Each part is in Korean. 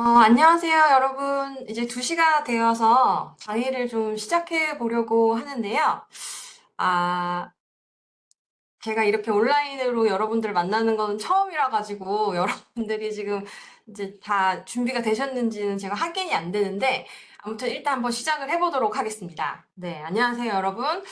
안녕하세요, 여러분. 이제 2시가 되어서 강의를 좀 시작해 보려고 하는데요. 아, 제가 이렇게 온라인으로 여러분들 만나는 건 처음이라 가지고 여러분들이 지금 이제 다 준비가 되셨는지는 제가 확인이 안 되는데 아무튼 일단 한번 시작을 해보도록 하겠습니다. 네, 안녕하세요, 여러분.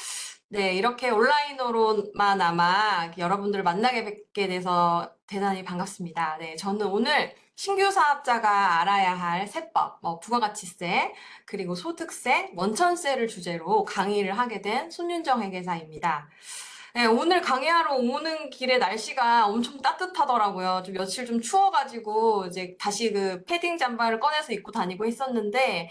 네, 이렇게 온라인으로만 여러분들을 만나게 뵙게 돼서 대단히 반갑습니다. 네, 저는 오늘 신규 사업자가 알아야 할 세법, 부가가치세, 그리고 소득세, 원천세를 주제로 강의를 하게 된 손윤정 회계사입니다. 네, 오늘 강의하러 오는 길에 날씨가 엄청 따뜻하더라고요. 좀 며칠 좀 추워가지고 이제 다시 그 패딩 잠바를 꺼내서 입고 다니고 했었는데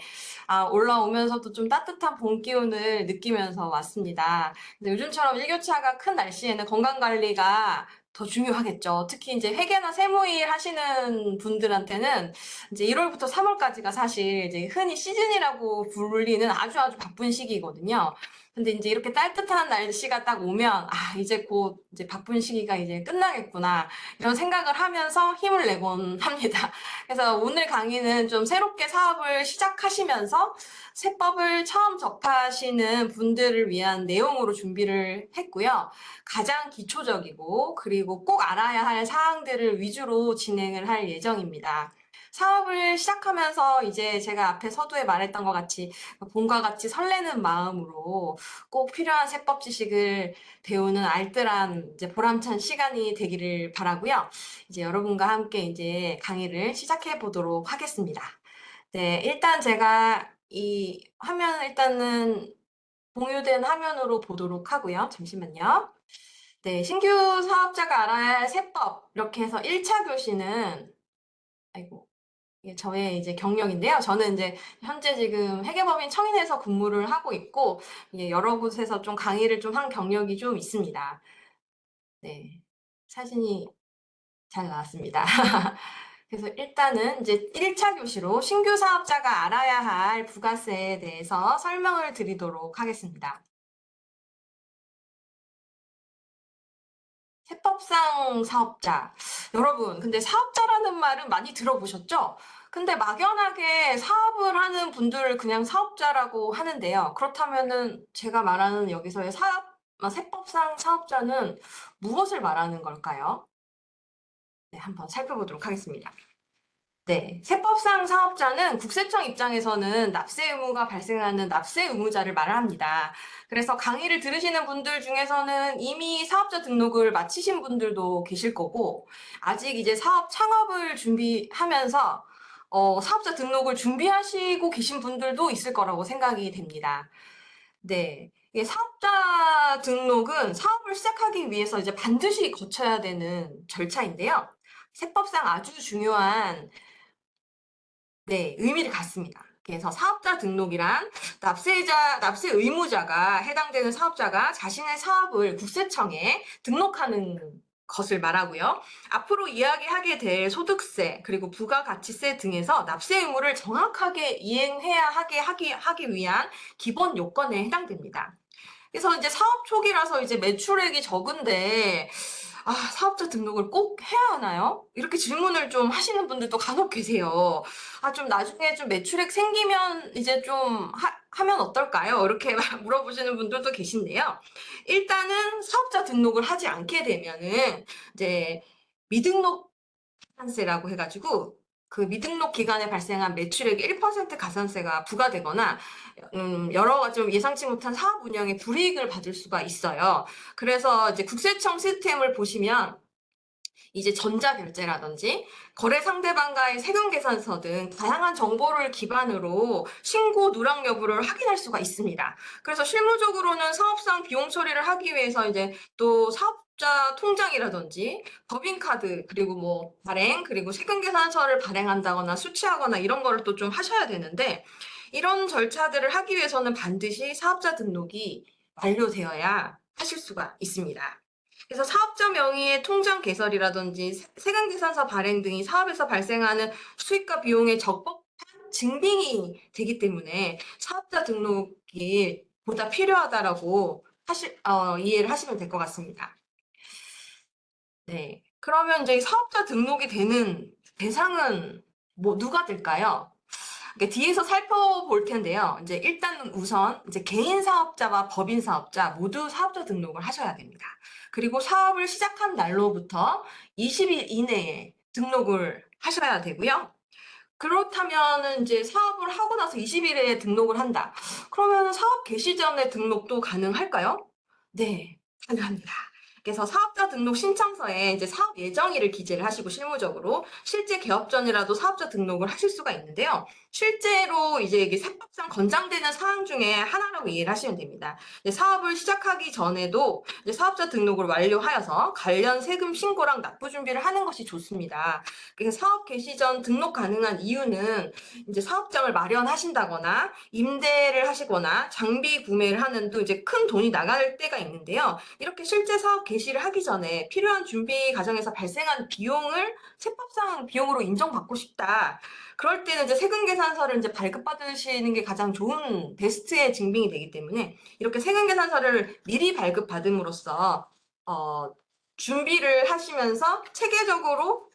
올라오면서도 좀 따뜻한 봄 기운을 느끼면서 왔습니다. 근데 요즘처럼 일교차가 큰 날씨에는 건강 관리가 더 중요하겠죠. 특히 이제 회계나 세무일 하시는 분들한테는 이제 1월부터 3월까지가 사실 이제 흔히 시즌이라고 불리는 아주 아주 바쁜 시기거든요. 근데 이제 이렇게 따뜻한 날씨가 딱 오면, 이제 곧 이제 바쁜 시기가 이제 끝나겠구나. 이런 생각을 하면서 힘을 내곤 합니다. 그래서 오늘 강의는 좀 새롭게 사업을 시작하시면서 세법을 처음 접하시는 분들을 위한 내용으로 준비를 했고요. 가장 기초적이고, 그리고 꼭 알아야 할 사항들을 위주로 진행을 할 예정입니다. 사업을 시작하면서 이제 제가 앞에 서두에 말했던 것 같이 봄과 같이 설레는 마음으로 꼭 필요한 세법 지식을 배우는 알뜰한 이제 보람찬 시간이 되기를 바라고요. 이제 여러분과 함께 이제 강의를 시작해 보도록 하겠습니다. 네, 일단 제가 이 화면 일단은 공유된 화면으로 보도록 하고요. 잠시만요. 네, 신규 사업자가 알아야 할 세법 이렇게 해서 1차 교시는 아이고 이게 저의 이제 경력인데요. 저는 이제 현재 지금 회계법인 청인에서 근무를 하고 있고, 이게 여러 곳에서 좀 강의를 좀 한 경력이 좀 있습니다. 네. 사진이 잘 나왔습니다. 그래서 일단은 이제 1차 교시로 신규 사업자가 알아야 할 부가세에 대해서 설명을 드리도록 하겠습니다. 세법상 사업자. 여러분, 근데 사업자라는 말은 많이 들어보셨죠? 근데 막연하게 사업을 하는 분들을 그냥 사업자라고 하는데요. 그렇다면은 제가 말하는 여기서의 세법상 사업자는 무엇을 말하는 걸까요? 네, 한번 살펴보도록 하겠습니다. 네, 세법상 사업자는 국세청 입장에서는 납세 의무가 발생하는 납세 의무자를 말합니다. 그래서 강의를 들으시는 분들 중에서는 이미 사업자 등록을 마치신 분들도 계실 거고, 아직 이제 사업 창업을 준비하면서 사업자 등록을 준비하시고 계신 분들도 있을 거라고 생각이 됩니다. 네. 이게 사업자 등록은 사업을 시작하기 위해서 이제 반드시 거쳐야 되는 절차인데요. 세법상 아주 중요한 네, 의미를 갖습니다. 그래서 사업자 등록이란 납세 의무자가 해당되는 사업자가 자신의 사업을 국세청에 등록하는 것을 말하고요. 앞으로 이야기하게 될 소득세 그리고 부가가치세 등에서 납세 의무를 정확하게 이행해야 하기 위한 기본 요건에 해당됩니다. 그래서 이제 사업 초기라서 이제 매출액이 적은데 사업자 등록을 꼭 해야 하나요? 이렇게 질문을 좀 하시는 분들도 간혹 계세요. 좀 나중에 좀 매출액 생기면 이제 좀 하면 어떨까요? 이렇게 물어보시는 분들도 계신데요. 일단은 사업자 등록을 하지 않게 되면은 이제 미등록 가산세라고 해가지고 그 미등록 기간에 발생한 매출액 1% 가산세가 부과되거나 여러 가지 좀 예상치 못한 사업 운영에 불이익을 받을 수가 있어요. 그래서 이제 국세청 시스템을 보시면 이제 전자결제라든지 거래 상대방과의 세금 계산서 등 다양한 정보를 기반으로 신고 누락 여부를 확인할 수가 있습니다. 그래서 실무적으로는 사업상 비용 처리를 하기 위해서 이제 또 사업자 통장이라든지 법인카드 그리고 뭐 발행 그리고 세금 계산서를 발행한다거나 수취하거나 이런 거를 또 좀 하셔야 되는데 이런 절차들을 하기 위해서는 반드시 사업자 등록이 완료되어야 하실 수가 있습니다. 그래서 사업자 명의의 통장 개설이라든지 세금계산서 발행 등이 사업에서 발생하는 수익과 비용의 적법한 증빙이 되기 때문에 사업자 등록이 보다 필요하다라고 이해를 하시면 될 것 같습니다. 네. 그러면 이제 사업자 등록이 되는 대상은 뭐 누가 될까요? 뒤에서 살펴볼 텐데요. 이제 일단 우선 이제 개인 사업자와 법인 사업자 모두 사업자 등록을 하셔야 됩니다. 그리고 사업을 시작한 날로부터 20일 이내에 등록을 하셔야 되고요. 그렇다면은 이제 사업을 하고 나서 20일에 등록을 한다. 그러면 사업 개시 전에 등록도 가능할까요? 네, 가능합니다. 그래서 사업자 등록 신청서에 이제 사업 예정일을 기재를 하시고 실무적으로 실제 개업 전이라도 사업자 등록을 하실 수가 있는데요. 실제로 이제 이게 세법상 권장되는 사항 중에 하나라고 이해를 하시면 됩니다. 사업을 시작하기 전에도 이제 사업자 등록을 완료하여서 관련 세금 신고랑 납부 준비를 하는 것이 좋습니다. 그래서 사업 개시 전 등록 가능한 이유는 이제 사업장을 마련하신다거나 임대를 하시거나 장비 구매를 하는 또 이제 큰 돈이 나갈 때가 있는데요. 이렇게 실제 사업 개시를 하기 전에 필요한 준비 과정에서 발생한 비용을 세법상 비용으로 인정받고 싶다. 그럴 때는 이제 세금 계산서를 이제 발급받으시는 게 가장 좋은 베스트의 증빙이 되기 때문에 이렇게 세금 계산서를 미리 발급받음으로써 준비를 하시면서 체계적으로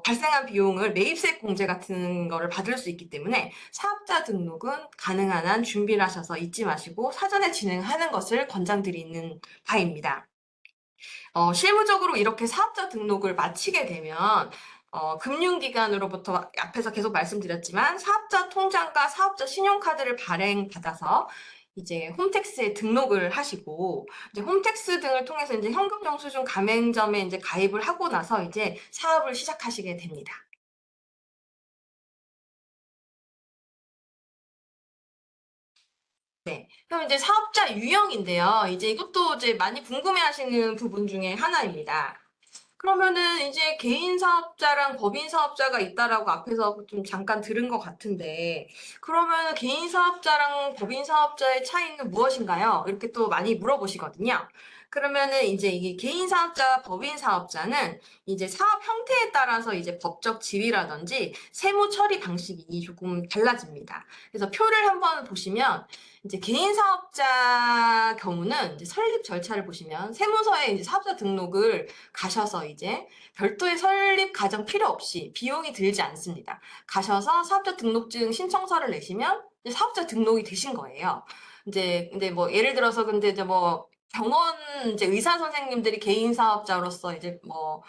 발생한 비용을 매입세 공제 같은 거를 받을 수 있기 때문에 사업자 등록은 가능한 한 준비를 하셔서 잊지 마시고 사전에 진행하는 것을 권장드리는 바입니다. 실무적으로 이렇게 사업자 등록을 마치게 되면 금융기관으로부터 앞에서 계속 말씀드렸지만 사업자 통장과 사업자 신용카드를 발행받아서 이제 홈택스에 등록을 하시고 이제 홈택스 등을 통해서 이제 현금 영수증 가맹점에 이제 가입을 하고 나서 이제 사업을 시작하시게 됩니다. 네. 그럼 이제 사업자 유형인데요. 이제 이것도 이제 많이 궁금해하시는 부분 중에 하나입니다. 그러면은 이제 개인 사업자랑 법인 사업자가 있다라고 앞에서 좀 잠깐 들은 것 같은데, 그러면 개인 사업자랑 법인 사업자의 차이는 무엇인가요? 이렇게 또 많이 물어보시거든요. 그러면은 이제 이게 개인 사업자, 법인 사업자는 이제 사업 형태에 따라서 이제 법적 지위라든지 세무 처리 방식이 조금 달라집니다. 그래서 표를 한번 보시면 이제 개인 사업자 경우는 이제 설립 절차를 보시면 세무서에 이제 사업자 등록을 가셔서 이제 별도의 설립 과정 필요 없이 비용이 들지 않습니다. 가셔서 사업자 등록증 신청서를 내시면 이제 사업자 등록이 되신 거예요. 이제 근데 뭐 예를 들어서 근데 이제 뭐 병원 이제 의사 선생님들이 개인 사업자로서 이제 뭐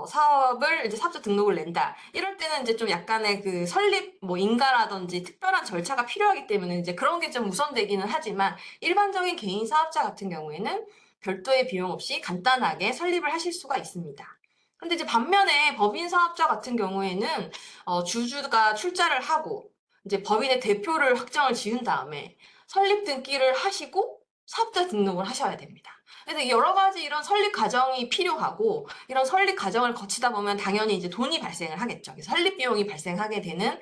사업을 이제 사업자 등록을 낸다. 이럴 때는 이제 좀 약간의 그 설립 뭐 인가라든지 특별한 절차가 필요하기 때문에 이제 그런 게 좀 우선되기는 하지만 일반적인 개인 사업자 같은 경우에는 별도의 비용 없이 간단하게 설립을 하실 수가 있습니다. 근데 이제 반면에 법인 사업자 같은 경우에는 주주가 출자를 하고 이제 법인의 대표를 확정을 지은 다음에 설립 등기를 하시고 사업자 등록을 하셔야 됩니다. 그래서 여러 가지 이런 설립 과정이 필요하고 이런 설립 과정을 거치다 보면 당연히 이제 돈이 발생을 하겠죠. 설립 비용이 발생하게 되는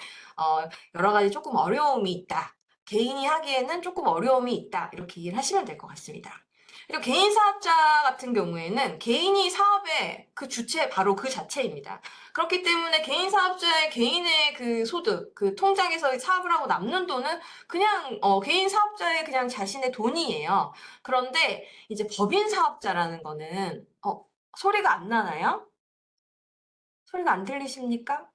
여러 가지 조금 어려움이 있다. 개인이 하기에는 조금 어려움이 있다. 이렇게 이해를 하시면 될 것 같습니다. 그리고 개인 사업자 같은 경우에는 개인이 사업의 그 주체 바로 그 자체입니다. 그렇기 때문에 개인 사업자의 개인의 그 소득, 그 통장에서 사업을 하고 남는 돈은 그냥 개인 사업자의 그냥 자신의 돈이에요. 그런데 이제 법인 사업자라는 거는 소리가 안 나나요? 소리가 안 들리십니까?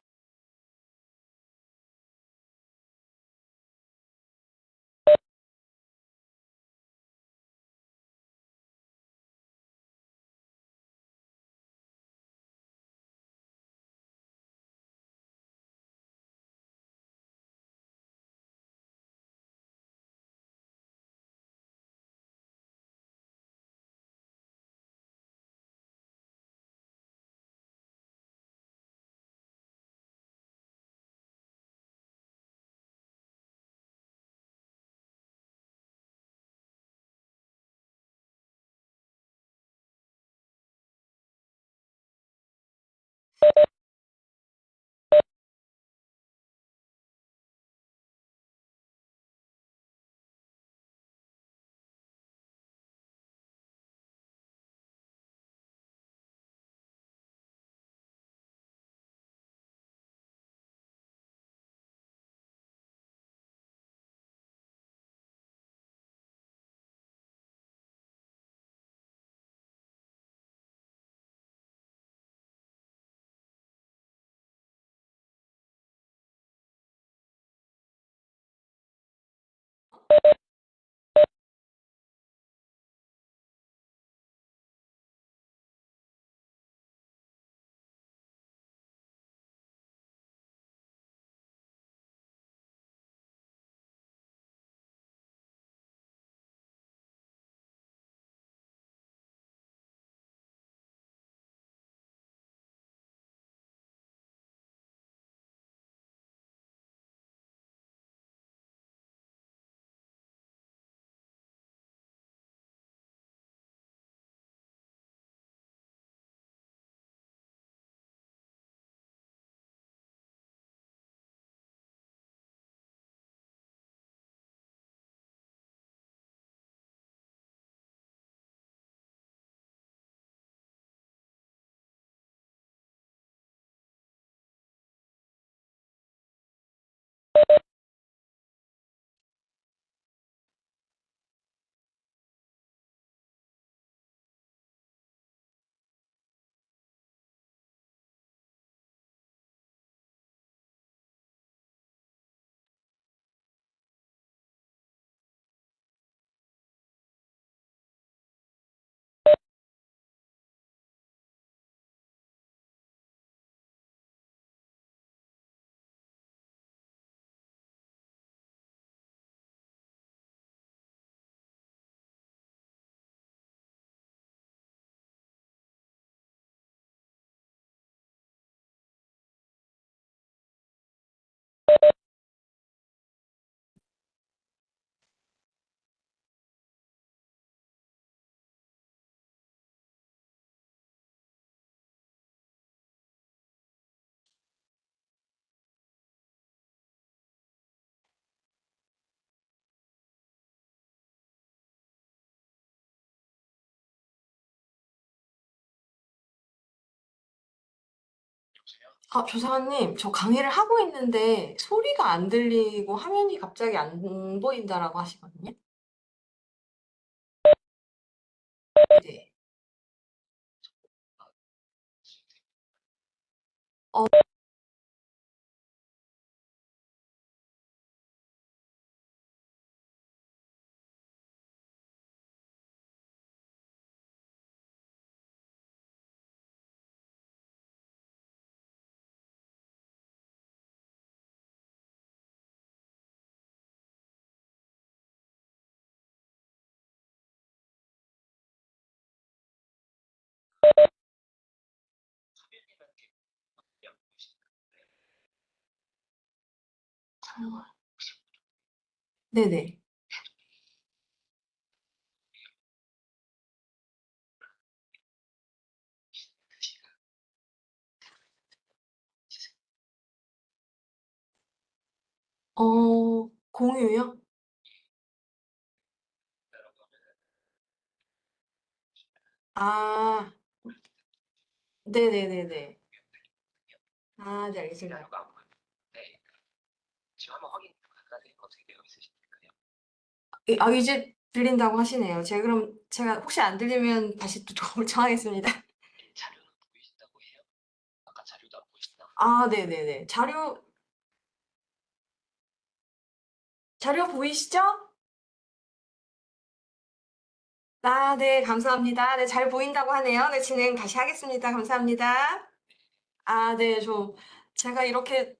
아, 조사관님, 저 강의를 하고 있는데 소리가 안 들리고 화면이 갑자기 안 보인다라고 하시거든요. 네. 어, 네네. 공유요? 아, 네네네네. 아, 네, 알겠습니다. 이제 들린다고 하시네요. 제가 혹시 안 들리면 다시 또 도움을 청하겠습니다. 아, 네네네. 자료 보이시죠? 아, 네, 감사합니다. 네, 잘 보인다고 하네요. 네, 진행 다시 하겠습니다. 감사합니다. 아, 네, 제가 이렇게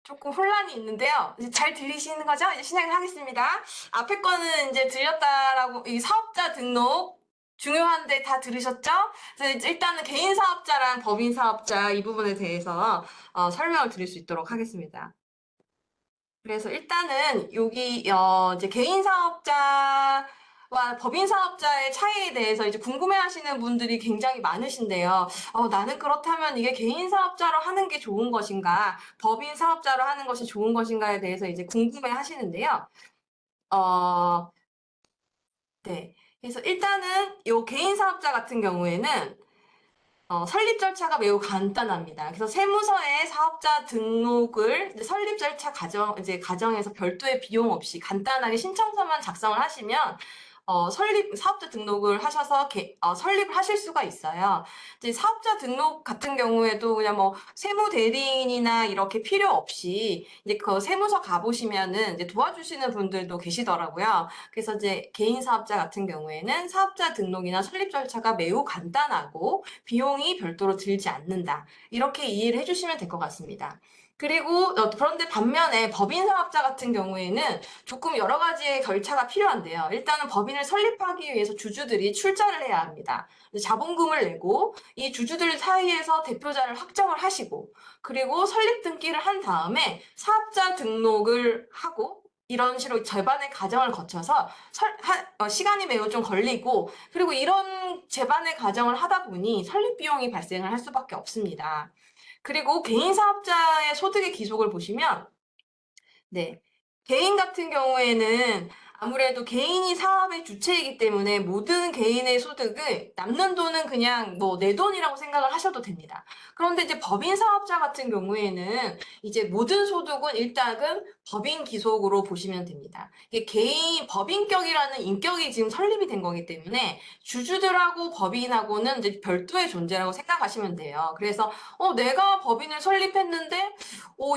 조금 혼란이 있는데요. 이제 잘 들리시는 거죠? 이제 시작을 하겠습니다. 앞에 거는 이제 들렸다라고, 이 사업자 등록 중요한데 다 들으셨죠? 그래서 이제 일단은 개인 사업자랑 법인 사업자 이 부분에 대해서 설명을 드릴 수 있도록 하겠습니다. 그래서 일단은 여기 이제 개인 사업자와 법인 사업자의 차이에 대해서 이제 궁금해하시는 분들이 굉장히 많으신데요. 나는 그렇다면 이게 개인 사업자로 하는 게 좋은 것인가, 법인 사업자로 하는 것이 좋은 것인가에 대해서 이제 궁금해하시는데요. 어, 네. 그래서 일단은 요 개인 사업자 같은 경우에는 설립 절차가 매우 간단합니다. 그래서 세무서에 사업자 등록을 이제 설립 절차 과정에서 별도의 비용 없이 간단하게 신청서만 작성을 하시면 사업자 등록을 하셔서 설립을 하실 수가 있어요. 이제 사업자 등록 같은 경우에도 그냥 뭐 세무 대리인이나 이렇게 필요 없이 이제 그 세무서 가보시면은 이제 도와주시는 분들도 계시더라고요. 그래서 이제 개인 사업자 같은 경우에는 사업자 등록이나 설립 절차가 매우 간단하고 비용이 별도로 들지 않는다. 이렇게 이해를 해주시면 될 것 같습니다. 그리고 그런데 반면에 법인 사업자 같은 경우에는 조금 여러 가지의 절차가 필요한데요. 일단은 법인을 설립하기 위해서 주주들이 출자를 해야 합니다. 자본금을 내고 이 주주들 사이에서 대표자를 확정을 하시고 그리고 설립 등기를 한 다음에 사업자 등록을 하고 이런 식으로 절반의 과정을 거쳐서 시간이 매우 좀 걸리고 그리고 이런 재반의 과정을 하다 보니 설립 비용이 발생을 할 수밖에 없습니다. 그리고 개인 사업자의 소득의 기속을 보시면 네. 개인 같은 경우에는 아무래도 개인이 사업의 주체이기 때문에 모든 개인의 소득을 남는 돈은 그냥 뭐 내 돈이라고 생각을 하셔도 됩니다. 그런데 이제 법인 사업자 같은 경우에는 이제 모든 소득은 일단은 법인 기속으로 보시면 됩니다. 이게 개인 법인격이라는 인격이 지금 설립이 된 거기 때문에 주주들하고 법인하고는 이제 별도의 존재라고 생각하시면 돼요. 그래서 내가 법인을 설립했는데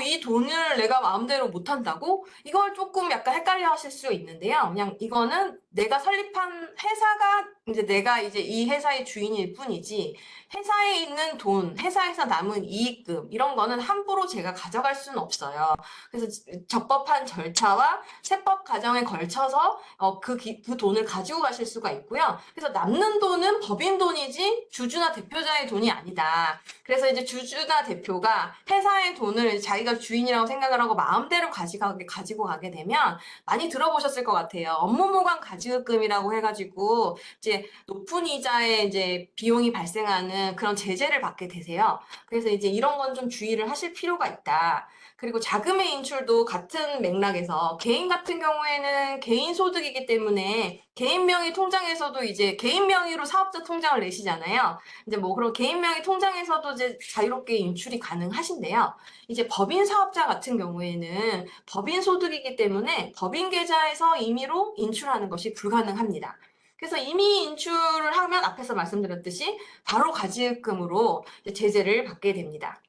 이 돈을 내가 마음대로 못 한다고? 이걸 조금 약간 헷갈려 하실 수 있는데요. 있는데요. 그냥 이거는 내가 설립한 회사가 이제 내가 이제 이 회사의 주인일 뿐이지 회사에 있는 돈, 회사에서 남은 이익금 이런 거는 함부로 제가 가져갈 수는 없어요. 그래서 적법한 절차와 세법 과정에 걸쳐서 그 돈을 가지고 가실 수가 있고요. 그래서 남는 돈은 법인 돈이지 주주나 대표자의 돈이 아니다. 그래서 이제 주주나 대표가 회사의 돈을 자기가 주인이라고 생각을 하고 마음대로 가지고 가게 되면 많이 들어보셨을 것 같아요. 업무무관 가지급금이라고 해가지고 이제 높은 이자에 이제 비용이 발생하는 그런 제재를 받게 되세요. 그래서 이제 이런 건 좀 주의를 하실 필요가 있다. 그리고 자금의 인출도 같은 맥락에서 개인 같은 경우에는 개인 소득이기 때문에 개인 명의 통장에서도 이제 개인 명의로 사업자 통장을 내시잖아요. 이제 뭐 그런 개인 명의 통장에서도 이제 자유롭게 인출이 가능하신데요. 이제 법인 사업자 같은 경우에는 법인 소득이기 때문에 법인 계좌에서 임의로 인출하는 것이 불가능합니다. 그래서 임의 인출을 하면 앞에서 말씀드렸듯이 바로 가지급금으로 제재를 받게 됩니다.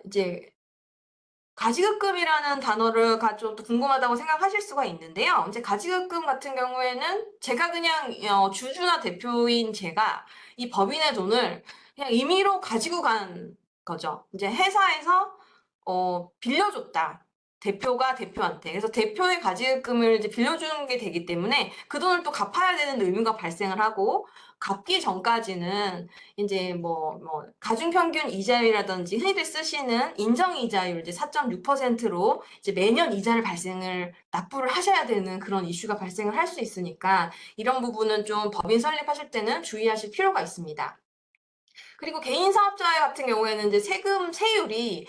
이제 가지급금이라는 단어가 좀 궁금하다고 생각하실 수가 있는데요. 이제 가지급금 같은 경우에는 제가 그냥 주주나 대표인 제가 이 법인의 돈을 그냥 임의로 가지고 간 거죠. 이제 회사에서 빌려줬다. 대표가 대표한테. 그래서 대표의 가지급금을 이제 빌려주는 게 되기 때문에 그 돈을 또 갚아야 되는 의무가 발생을 하고 갚기 전까지는 이제 가중평균 이자율이라든지 흔히들 쓰시는 인정이자율 이제 4.6%로 이제 매년 이자를 납부를 하셔야 되는 그런 이슈가 발생을 할 수 있으니까 이런 부분은 좀 법인 설립하실 때는 주의하실 필요가 있습니다. 그리고 개인 사업자 같은 경우에는 이제 세율이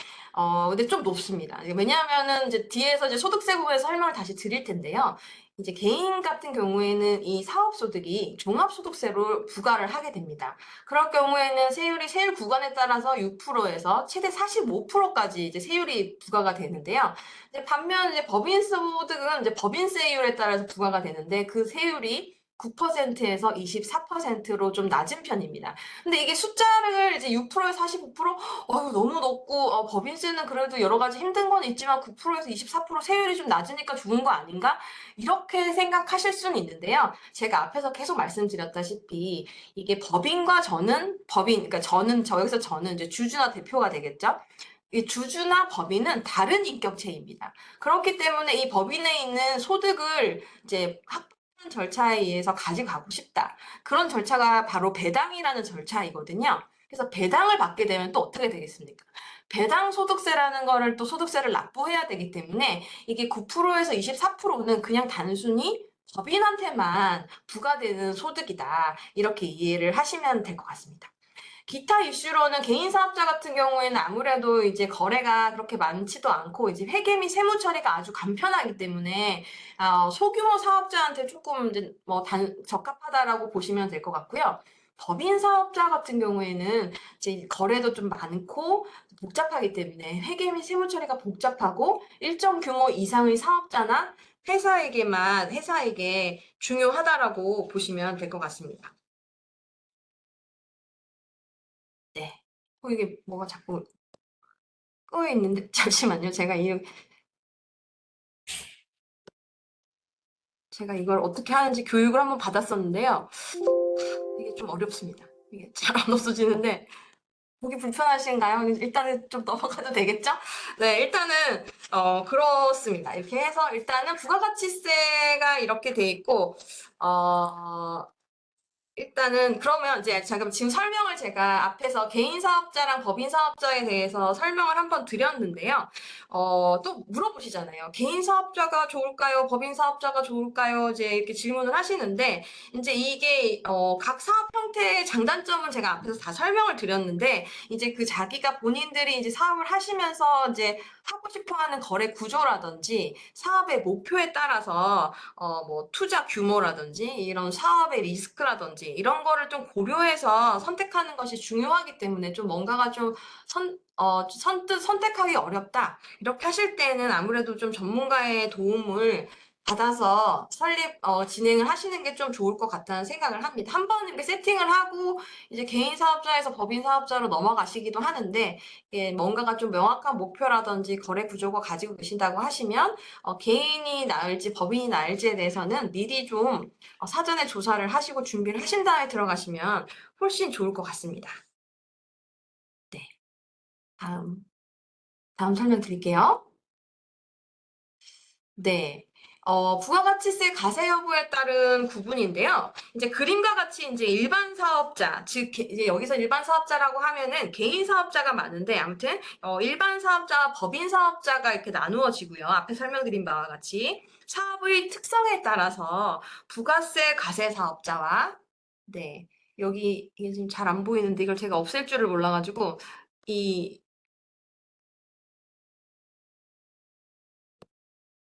근데 좀 높습니다. 왜냐하면은 이제 뒤에서 이제 소득세 부분에서 설명을 다시 드릴 텐데요. 이제 개인 같은 경우에는 이 사업소득이 종합소득세로 부과를 하게 됩니다. 그럴 경우에는 세율 구간에 따라서 6%에서 최대 45%까지 이제 세율이 부과가 되는데요. 이제 반면 이제 법인 소득은 이제 법인세율에 따라서 부과가 되는데 그 세율이 9%에서 24%로 좀 낮은 편입니다. 근데 이게 숫자를 이제 6%에서 45%, 너무 높고, 법인세는 그래도 여러 가지 힘든 건 있지만 9%에서 24% 세율이 좀 낮으니까 좋은 거 아닌가? 이렇게 생각하실 수는 있는데요. 제가 앞에서 계속 말씀드렸다시피, 이게 그러니까 여기서 저는 이제 주주나 대표가 되겠죠? 이 주주나 법인은 다른 인격체입니다. 그렇기 때문에 이 법인에 있는 소득을 이제 절차에 의해서 가져가고 싶다. 그런 절차가 바로 배당이라는 절차이거든요. 그래서 배당을 받게 되면 또 어떻게 되겠습니까? 배당 소득세라는 거를 또 소득세를 납부해야 되기 때문에 이게 9%에서 24%는 그냥 단순히 법인한테만 부과되는 소득이다. 이렇게 이해를 하시면 될 것 같습니다. 기타 이슈로는 개인 사업자 같은 경우에는 아무래도 이제 거래가 그렇게 많지도 않고 이제 회계 및 세무 처리가 아주 간편하기 때문에 소규모 사업자한테 조금 이제 적합하다라고 보시면 될 것 같고요. 법인 사업자 같은 경우에는 이제 거래도 좀 많고 복잡하기 때문에 회계 및 세무 처리가 복잡하고 일정 규모 이상의 사업자나 회사에게 중요하다라고 보시면 될 것 같습니다. 네. 이게 뭐가 자꾸 꺼여 있는데 잠시만요. 제가 이걸 어떻게 하는지 교육을 한번 받았었는데요. 이게 좀 어렵습니다. 이게 잘 안 없어지는데 보기 불편하신가요? 일단은 좀 넘어가도 되겠죠? 네, 일단은 그렇습니다. 이렇게 해서 일단은 부가가치세가 이렇게 돼 있고 일단은 그러면 이제 지금 설명을 제가 앞에서 개인 사업자랑 법인 사업자에 대해서 설명을 한번 드렸는데요. 또 물어보시잖아요. 개인 사업자가 좋을까요? 법인 사업자가 좋을까요? 이제 이렇게 질문을 하시는데 이제 이게 각 사업 형태의 장단점은 제가 앞에서 다 설명을 드렸는데 이제 그 자기가 본인들이 이제 사업을 하시면서 이제 하고 싶어하는 거래 구조라든지 사업의 목표에 따라서 투자 규모라든지 이런 사업의 리스크라든지 이런 거를 좀 고려해서 선택하는 것이 중요하기 때문에 좀 뭔가가 좀 선뜻 선택하기 어렵다. 이렇게 하실 때는 아무래도 좀 전문가의 도움을 받아서 진행을 하시는 게 좀 좋을 것 같다는 생각을 합니다. 한번 이렇게 세팅을 하고 이제 개인 사업자에서 법인 사업자로 넘어가시기도 하는데, 뭔가가 좀 명확한 목표라든지 거래 구조가 가지고 계신다고 하시면 개인이 나을지 법인이 나을지에 대해서는 미리 좀 사전에 조사를 하시고 준비를 하신 다음에 들어가시면 훨씬 좋을 것 같습니다. 네, 다음 설명드릴게요. 네. 부가가치세 가세 여부에 따른 구분인데요. 이제 그림과 같이 이제 일반 사업자, 즉, 이제 여기서 일반 사업자라고 하면은 개인 사업자가 많은데, 아무튼, 일반 사업자와 법인 사업자가 이렇게 나누어지고요. 앞에 설명드린 바와 같이. 사업의 특성에 따라서 부가세 가세 사업자와, 네. 여기, 이게 지금 잘 안 보이는데, 이걸 제가 없앨 줄을 몰라가지고, 이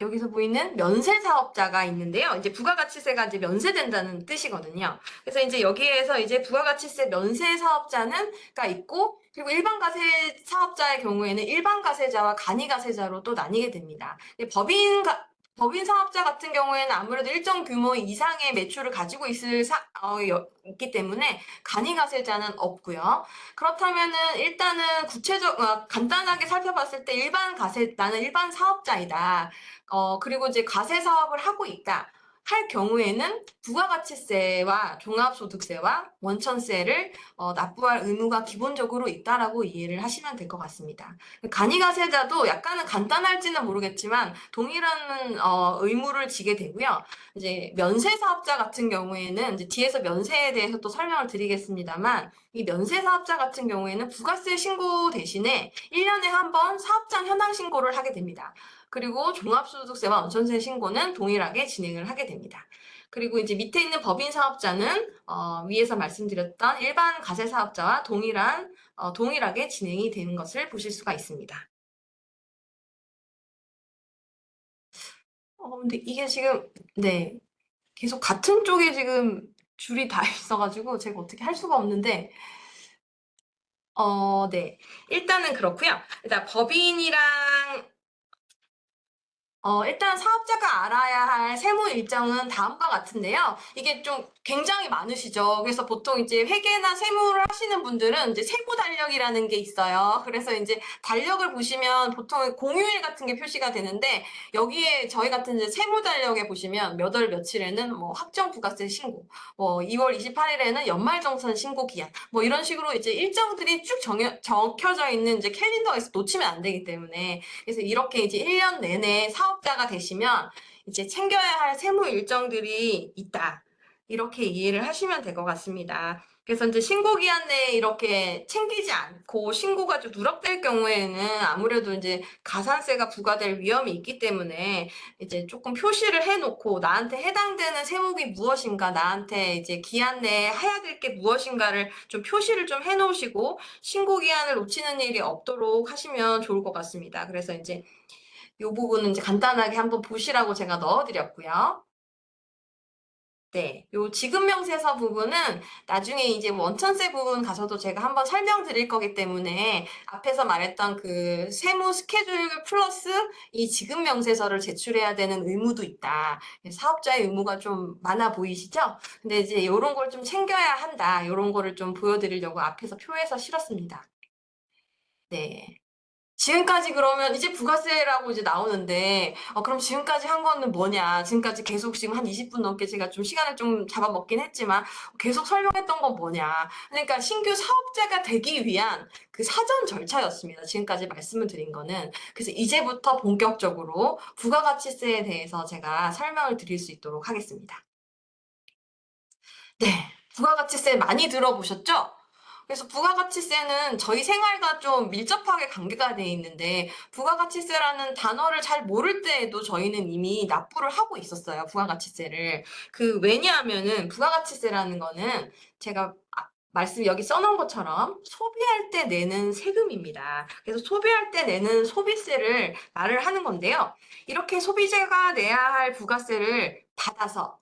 여기서 보이는 면세 사업자가 있는데요. 이제 부가가치세가 이제 면세된다는 뜻이거든요. 그래서 이제 여기에서 이제 부가가치세 면세 사업자는가 있고, 그리고 일반 가세 사업자의 경우에는 일반 가세자와 간이 가세자로 또 나뉘게 됩니다. 법인 사업자 같은 경우에는 아무래도 일정 규모 이상의 매출을 가지고 있기 때문에 간이 가세자는 없고요. 그렇다면은 일단은 간단하게 살펴봤을 때 나는 일반 사업자이다. 그리고 이제 과세 사업을 하고 있다. 할 경우에는 부가가치세와 종합소득세와 원천세를 납부할 의무가 기본적으로 있다라고 이해를 하시면 될 것 같습니다. 간이가세자도 약간은 간단할지는 모르겠지만 동일한 의무를 지게 되고요. 이제 면세사업자 같은 경우에는 이제 뒤에서 면세에 대해서 또 설명을 드리겠습니다만 이 면세사업자 같은 경우에는 부가세 신고 대신에 1년에 한 번 사업장 현황 신고를 하게 됩니다. 그리고 종합소득세와 원천세 신고는 동일하게 진행을 하게 됩니다. 그리고 이제 밑에 있는 법인 사업자는 위에서 말씀드렸던 일반 가세 사업자와 동일하게 진행이 되는 것을 보실 수가 있습니다. 근데 이게 지금 네 계속 같은 쪽에 지금 줄이 다 있어가지고 제가 어떻게 할 수가 없는데 네 일단은 그렇고요. 일단 법인이랑 일단 사업자가 알아야 할 세무 일정은 다음과 같은데요. 이게 좀 굉장히 많으시죠. 그래서 보통 이제 회계나 세무를 하시는 분들은 이제 세무 달력이라는 게 있어요. 그래서 이제 달력을 보시면 보통 공휴일 같은 게 표시가 되는데 여기에 저희 같은 이제 세무 달력에 보시면 몇 월 며칠에는 뭐 확정 부가세 신고, 뭐 2월 28일에는 연말정산 신고 기한, 뭐 이런 식으로 이제 일정들이 쭉 적혀져 있는 이제 캘린더에서 놓치면 안 되기 때문에 그래서 이렇게 이제 1년 내내 사업자가 되시면 이제 챙겨야 할 세무 일정들이 있다. 이렇게 이해를 하시면 될 것 같습니다. 그래서 이제 신고 기한 내에 이렇게 챙기지 않고 신고가 좀 누락될 경우에는 아무래도 이제 가산세가 부과될 위험이 있기 때문에 이제 조금 표시를 해놓고 나한테 해당되는 세목이 무엇인가, 나한테 이제 기한 내에 해야 될 게 무엇인가를 좀 표시를 좀 해놓으시고 신고 기한을 놓치는 일이 없도록 하시면 좋을 것 같습니다. 그래서 이제 이 부분은 이제 간단하게 한번 보시라고 제가 넣어드렸고요. 네, 요 지급명세서 부분은 나중에 이제 원천세 부분 가서도 제가 한번 설명드릴 거기 때문에 앞에서 말했던 그 세무 스케줄 플러스 이 지급명세서를 제출해야 되는 의무도 있다. 사업자의 의무가 좀 많아 보이시죠? 근데 이제 요런 걸 좀 챙겨야 한다. 요런 거를 좀 보여드리려고 앞에서 표에서 실었습니다. 네. 지금까지 그러면 이제 부가세라고 이제 나오는데, 그럼 지금까지 한 거는 뭐냐? 지금까지 계속 지금 한 20분 넘게 제가 좀 시간을 좀 잡아먹긴 했지만, 계속 설명했던 건 뭐냐? 그러니까 신규 사업자가 되기 위한 그 사전 절차였습니다. 지금까지 말씀을 드린 거는. 그래서 이제부터 본격적으로 부가가치세에 대해서 제가 설명을 드릴 수 있도록 하겠습니다. 네. 부가가치세 많이 들어보셨죠? 그래서 부가가치세는 저희 생활과 좀 밀접하게 관계가 돼 있는데 부가가치세라는 단어를 잘 모를 때에도 저희는 이미 납부를 하고 있었어요. 부가가치세를. 왜냐하면은 부가가치세라는 거는 제가 말씀 여기 써놓은 것처럼 소비할 때 내는 세금입니다. 그래서 소비할 때 내는 소비세를 말을 하는 건데요. 이렇게 소비자가 내야 할 부가세를 받아서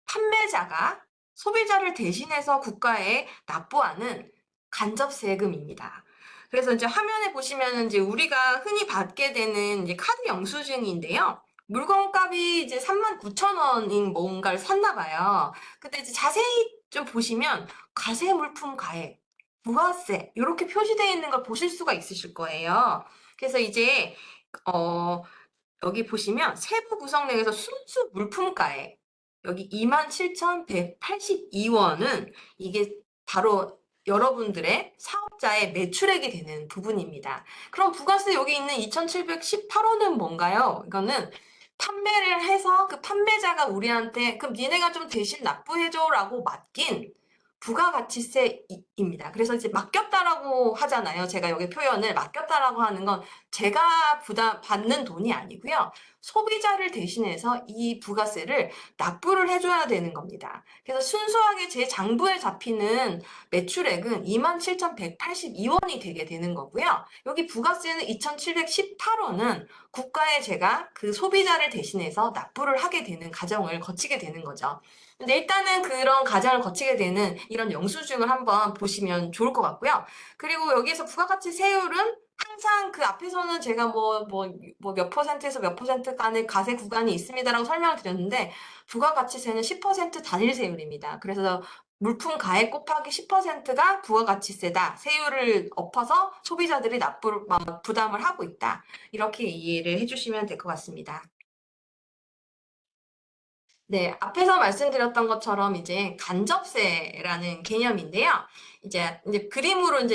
판매자가 소비자를 대신해서 국가에 납부하는 간접세금입니다. 그래서 이제 화면에 보시면은 이제 우리가 흔히 받게 되는 이제 카드 영수증인데요. 물건값이 이제 39,000원인 뭔가를 샀나 봐요. 근데 이제 자세히 좀 보시면 가세 물품 가액, 부가세 이렇게 표시되어 있는 걸 보실 수가 있으실 거예요. 그래서 이제 어 여기 보시면 세부 구성내에서 순수 물품가액 여기 27,182원은 이게 바로 여러분들의 사업자의 매출액이 되는 부분입니다. 그럼 부가세 여기 있는 2,718원은 뭔가요? 이거는 판매를 해서 그 판매자가 우리한테 그럼 니네가 좀 대신 납부해줘라고 맡긴 부가가치세입니다. 그래서 이제 맡겼다라고 하잖아요. 제가 여기 표현을 맡겼다라고 하는 건 제가 받는 돈이 아니고요. 소비자를 대신해서 이 부가세를 납부를 해줘야 되는 겁니다. 그래서 순수하게 제 장부에 잡히는 매출액은 27,182원이 되게 되는 거고요. 여기 부가세는 2,718원은 국가에 제가 그 소비자를 대신해서 납부를 하게 되는 과정을 거치게 되는 거죠. 근데 일단은 그런 과정을 거치게 되는 이런 영수증을 한번 보시면 좋을 것 같고요. 그리고 여기에서 부가가치세율은 항상 그 앞에서는 제가 몇 퍼센트에서 몇 퍼센트 간의 가세 구간이 있습니다라고 설명을 드렸는데 부가가치세는 10% 단일세율입니다. 그래서 물품 가액 곱하기 10%가 부가가치세다. 세율을 엎어서 소비자들이 부담을 하고 있다. 이렇게 이해를 해주시면 될 것 같습니다. 네, 앞에서 말씀드렸던 것처럼 이제 간접세라는 개념인데요. 이제 그림으로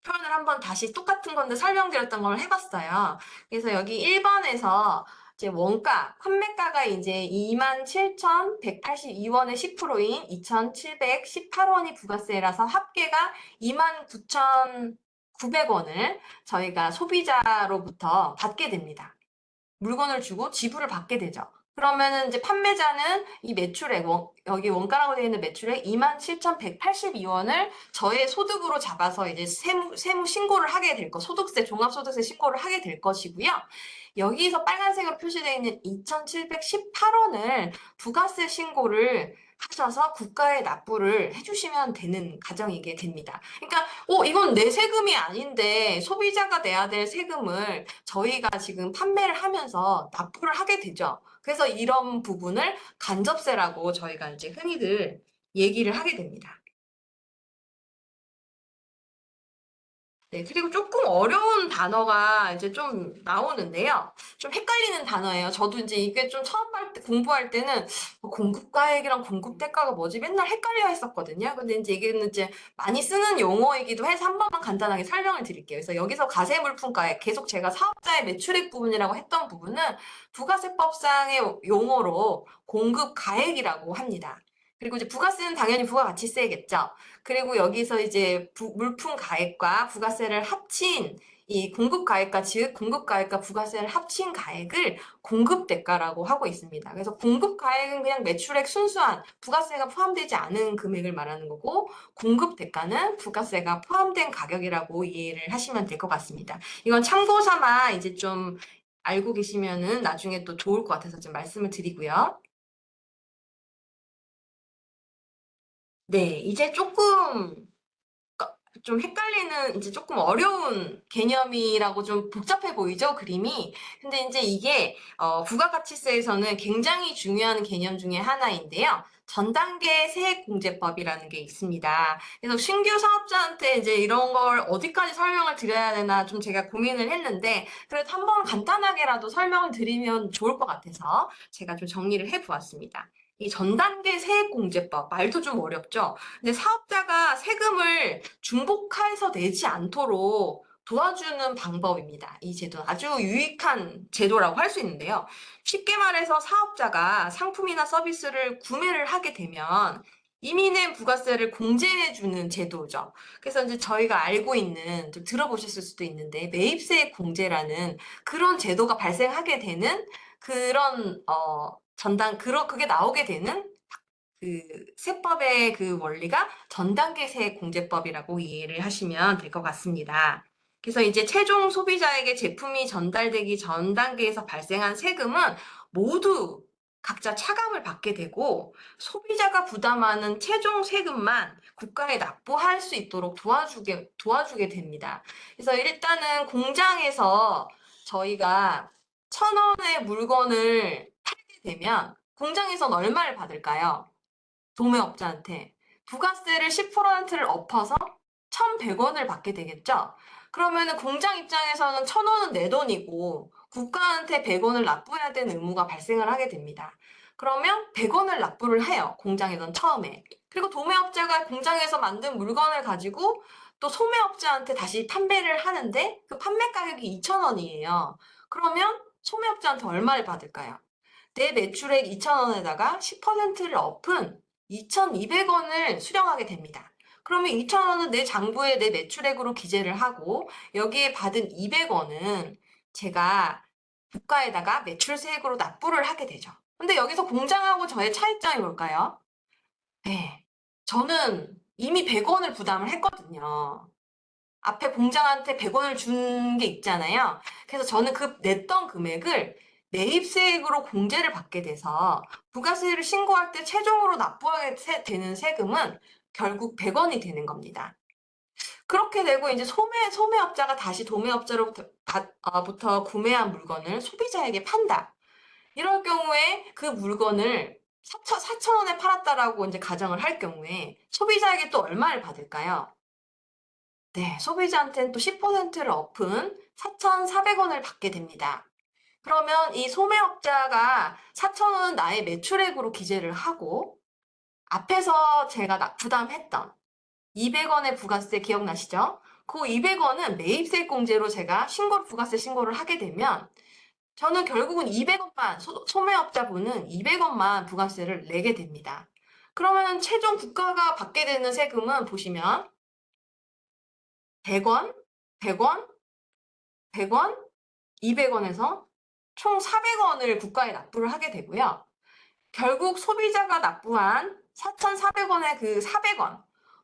표현을 한번 다시 똑같은 건데 설명드렸던 걸 해봤어요. 그래서 여기 1번에서 이제 원가, 판매가가 이제 27,182원의 10%인 2,718원이 부가세라서 합계가 29,900원을 저희가 소비자로부터 받게 됩니다. 물건을 주고 지불을 받게 되죠. 그러면은 이제 판매자는 이 매출액, 여기 원가라고 되어 있는 매출액 27,182원을 저의 소득으로 잡아서 이제 세무 신고를 하게 될 거, 소득세, 종합소득세 신고를 하게 될 것이고요. 여기서 빨간색으로 표시되어 있는 2,718원을 부가세 신고를 하셔서 국가에 납부를 해주시면 되는 과정이게 됩니다. 그러니까 이건 내 세금이 아닌데 소비자가 내야 될 세금을 저희가 지금 판매를 하면서 납부를 하게 되죠. 그래서 이런 부분을 간접세라고 저희가 이제 흔히들 얘기를 하게 됩니다. 네, 그리고 조금 어려운 단어가 이제 좀 나오는데요. 좀 헷갈리는 단어예요. 저도 이제 이게 좀 처음 공부할 때는 공급가액이랑 공급대가가 뭐지? 맨날 헷갈려 했었거든요. 근데 이제 이게 많이 쓰는 용어이기도 해서 한 번만 간단하게 설명을 드릴게요. 그래서 여기서 가세물품가액, 계속 제가 사업자의 매출액 부분이라고 했던 부분은 부가세법상의 용어로 공급가액이라고 합니다. 그리고 이제 부가세는 당연히 부가가치세겠죠. 그리고 여기서 이제 물품 가액과 부가세를 합친 이 공급 가액과 즉 공급 가액과 부가세를 합친 가액을 공급 대가라고 하고 있습니다. 그래서 공급 가액은 그냥 매출액 순수한 부가세가 포함되지 않은 금액을 말하는 거고 공급 대가는 부가세가 포함된 가격이라고 이해를 하시면 될 것 같습니다. 이건 참고 삼아 이제 좀 알고 계시면은 나중에 또 좋을 것 같아서 좀 말씀을 드리고요. 네, 이제 조금 좀 헷갈리는 이제 조금 어려운 개념이라고 좀 복잡해 보이죠, 그림이. 근데 이제 이게 부가가치세에서는 굉장히 중요한 개념 중에 하나인데요. 전단계 세액공제법이라는 게 있습니다. 그래서 신규 사업자한테 이제 이런 걸 어디까지 설명을 드려야 되나 좀 제가 고민을 했는데 그래도 한번 간단하게라도 설명을 드리면 좋을 것 같아서 제가 좀 정리를 해 보았습니다. 이 전단계 세액공제법, 말도 좀 어렵죠? 근데 사업자가 세금을 중복해서 내지 않도록 도와주는 방법입니다. 이 제도는 아주 유익한 제도라고 할 수 있는데요. 쉽게 말해서 사업자가 상품이나 서비스를 구매를 하게 되면 이미 낸 부가세를 공제해주는 제도죠. 그래서 이제 저희가 알고 있는, 좀 들어보셨을 수도 있는데, 매입세 공제라는 그런 제도가 발생하게 되는 그런, 그게 나오게 되는 그 세법의 그 원리가 전단계 세액공제법이라고 이해를 하시면 될 것 같습니다. 그래서 이제 최종 소비자에게 제품이 전달되기 전 단계에서 발생한 세금은 모두 각자 차감을 받게 되고 소비자가 부담하는 최종 세금만 국가에 납부할 수 있도록 도와주게 됩니다. 그래서 일단은 공장에서 저희가 1,000원의 물건을 팔게 되면 공장에선 얼마를 받을까요? 도매업자한테. 부가세를 10%를 엎어서 1,100원을 받게 되겠죠? 그러면은 공장 입장에서는 1,000원은 내 돈이고 국가한테 100원을 납부해야 되는 의무가 발생을 하게 됩니다. 그러면 100원을 납부를 해요. 공장에선 처음에. 그리고 도매업자가 공장에서 만든 물건을 가지고 또 소매업자한테 다시 판매를 하는데 그 판매 가격이 2,000원이에요. 그러면 소매업자한테 얼마를 받을까요? 내 매출액 2,000원에다가 10%를 엎은 2,200원을 수령하게 됩니다. 그러면 2,000원은 내 장부에 내 매출액으로 기재를 하고 여기에 받은 200원은 제가 국가에다가 매출세액으로 납부를 하게 되죠. 근데 여기서 공장하고 저의 차이점이 뭘까요? 네, 저는 이미 100원을 부담을 했거든요. 앞에 공장한테 100원을 준 게 있잖아요. 그래서 저는 그 냈던 금액을 매입세액으로 공제를 받게 돼서 부가세를 신고할 때 최종으로 납부하게 되는 세금은 결국 100원이 되는 겁니다. 그렇게 되고 이제 소매업자가 다시 도매업자로부터 부터 구매한 물건을 소비자에게 판다. 이럴 경우에 그 물건을 4,000원에 팔았다라고 이제 가정을 할 경우에 소비자에게 또 얼마를 받을까요? 네, 소비자한테는 또 10%를 엎은 4,400원을 받게 됩니다. 그러면 이 소매업자가 4,000원은 나의 매출액으로 기재를 하고 앞에서 제가 부담했던 200원의 부가세 기억나시죠? 그 200원은 매입세 공제로 제가 부가세 신고를 하게 되면 저는 결국은 200원만, 소매업자분은 200원만 부가세를 내게 됩니다. 그러면 최종 국가가 받게 되는 세금은 보시면 100원, 100원, 100원, 200원에서 총 400원을 국가에 납부를 하게 되고요. 결국 소비자가 납부한 4,400원의 그 400원,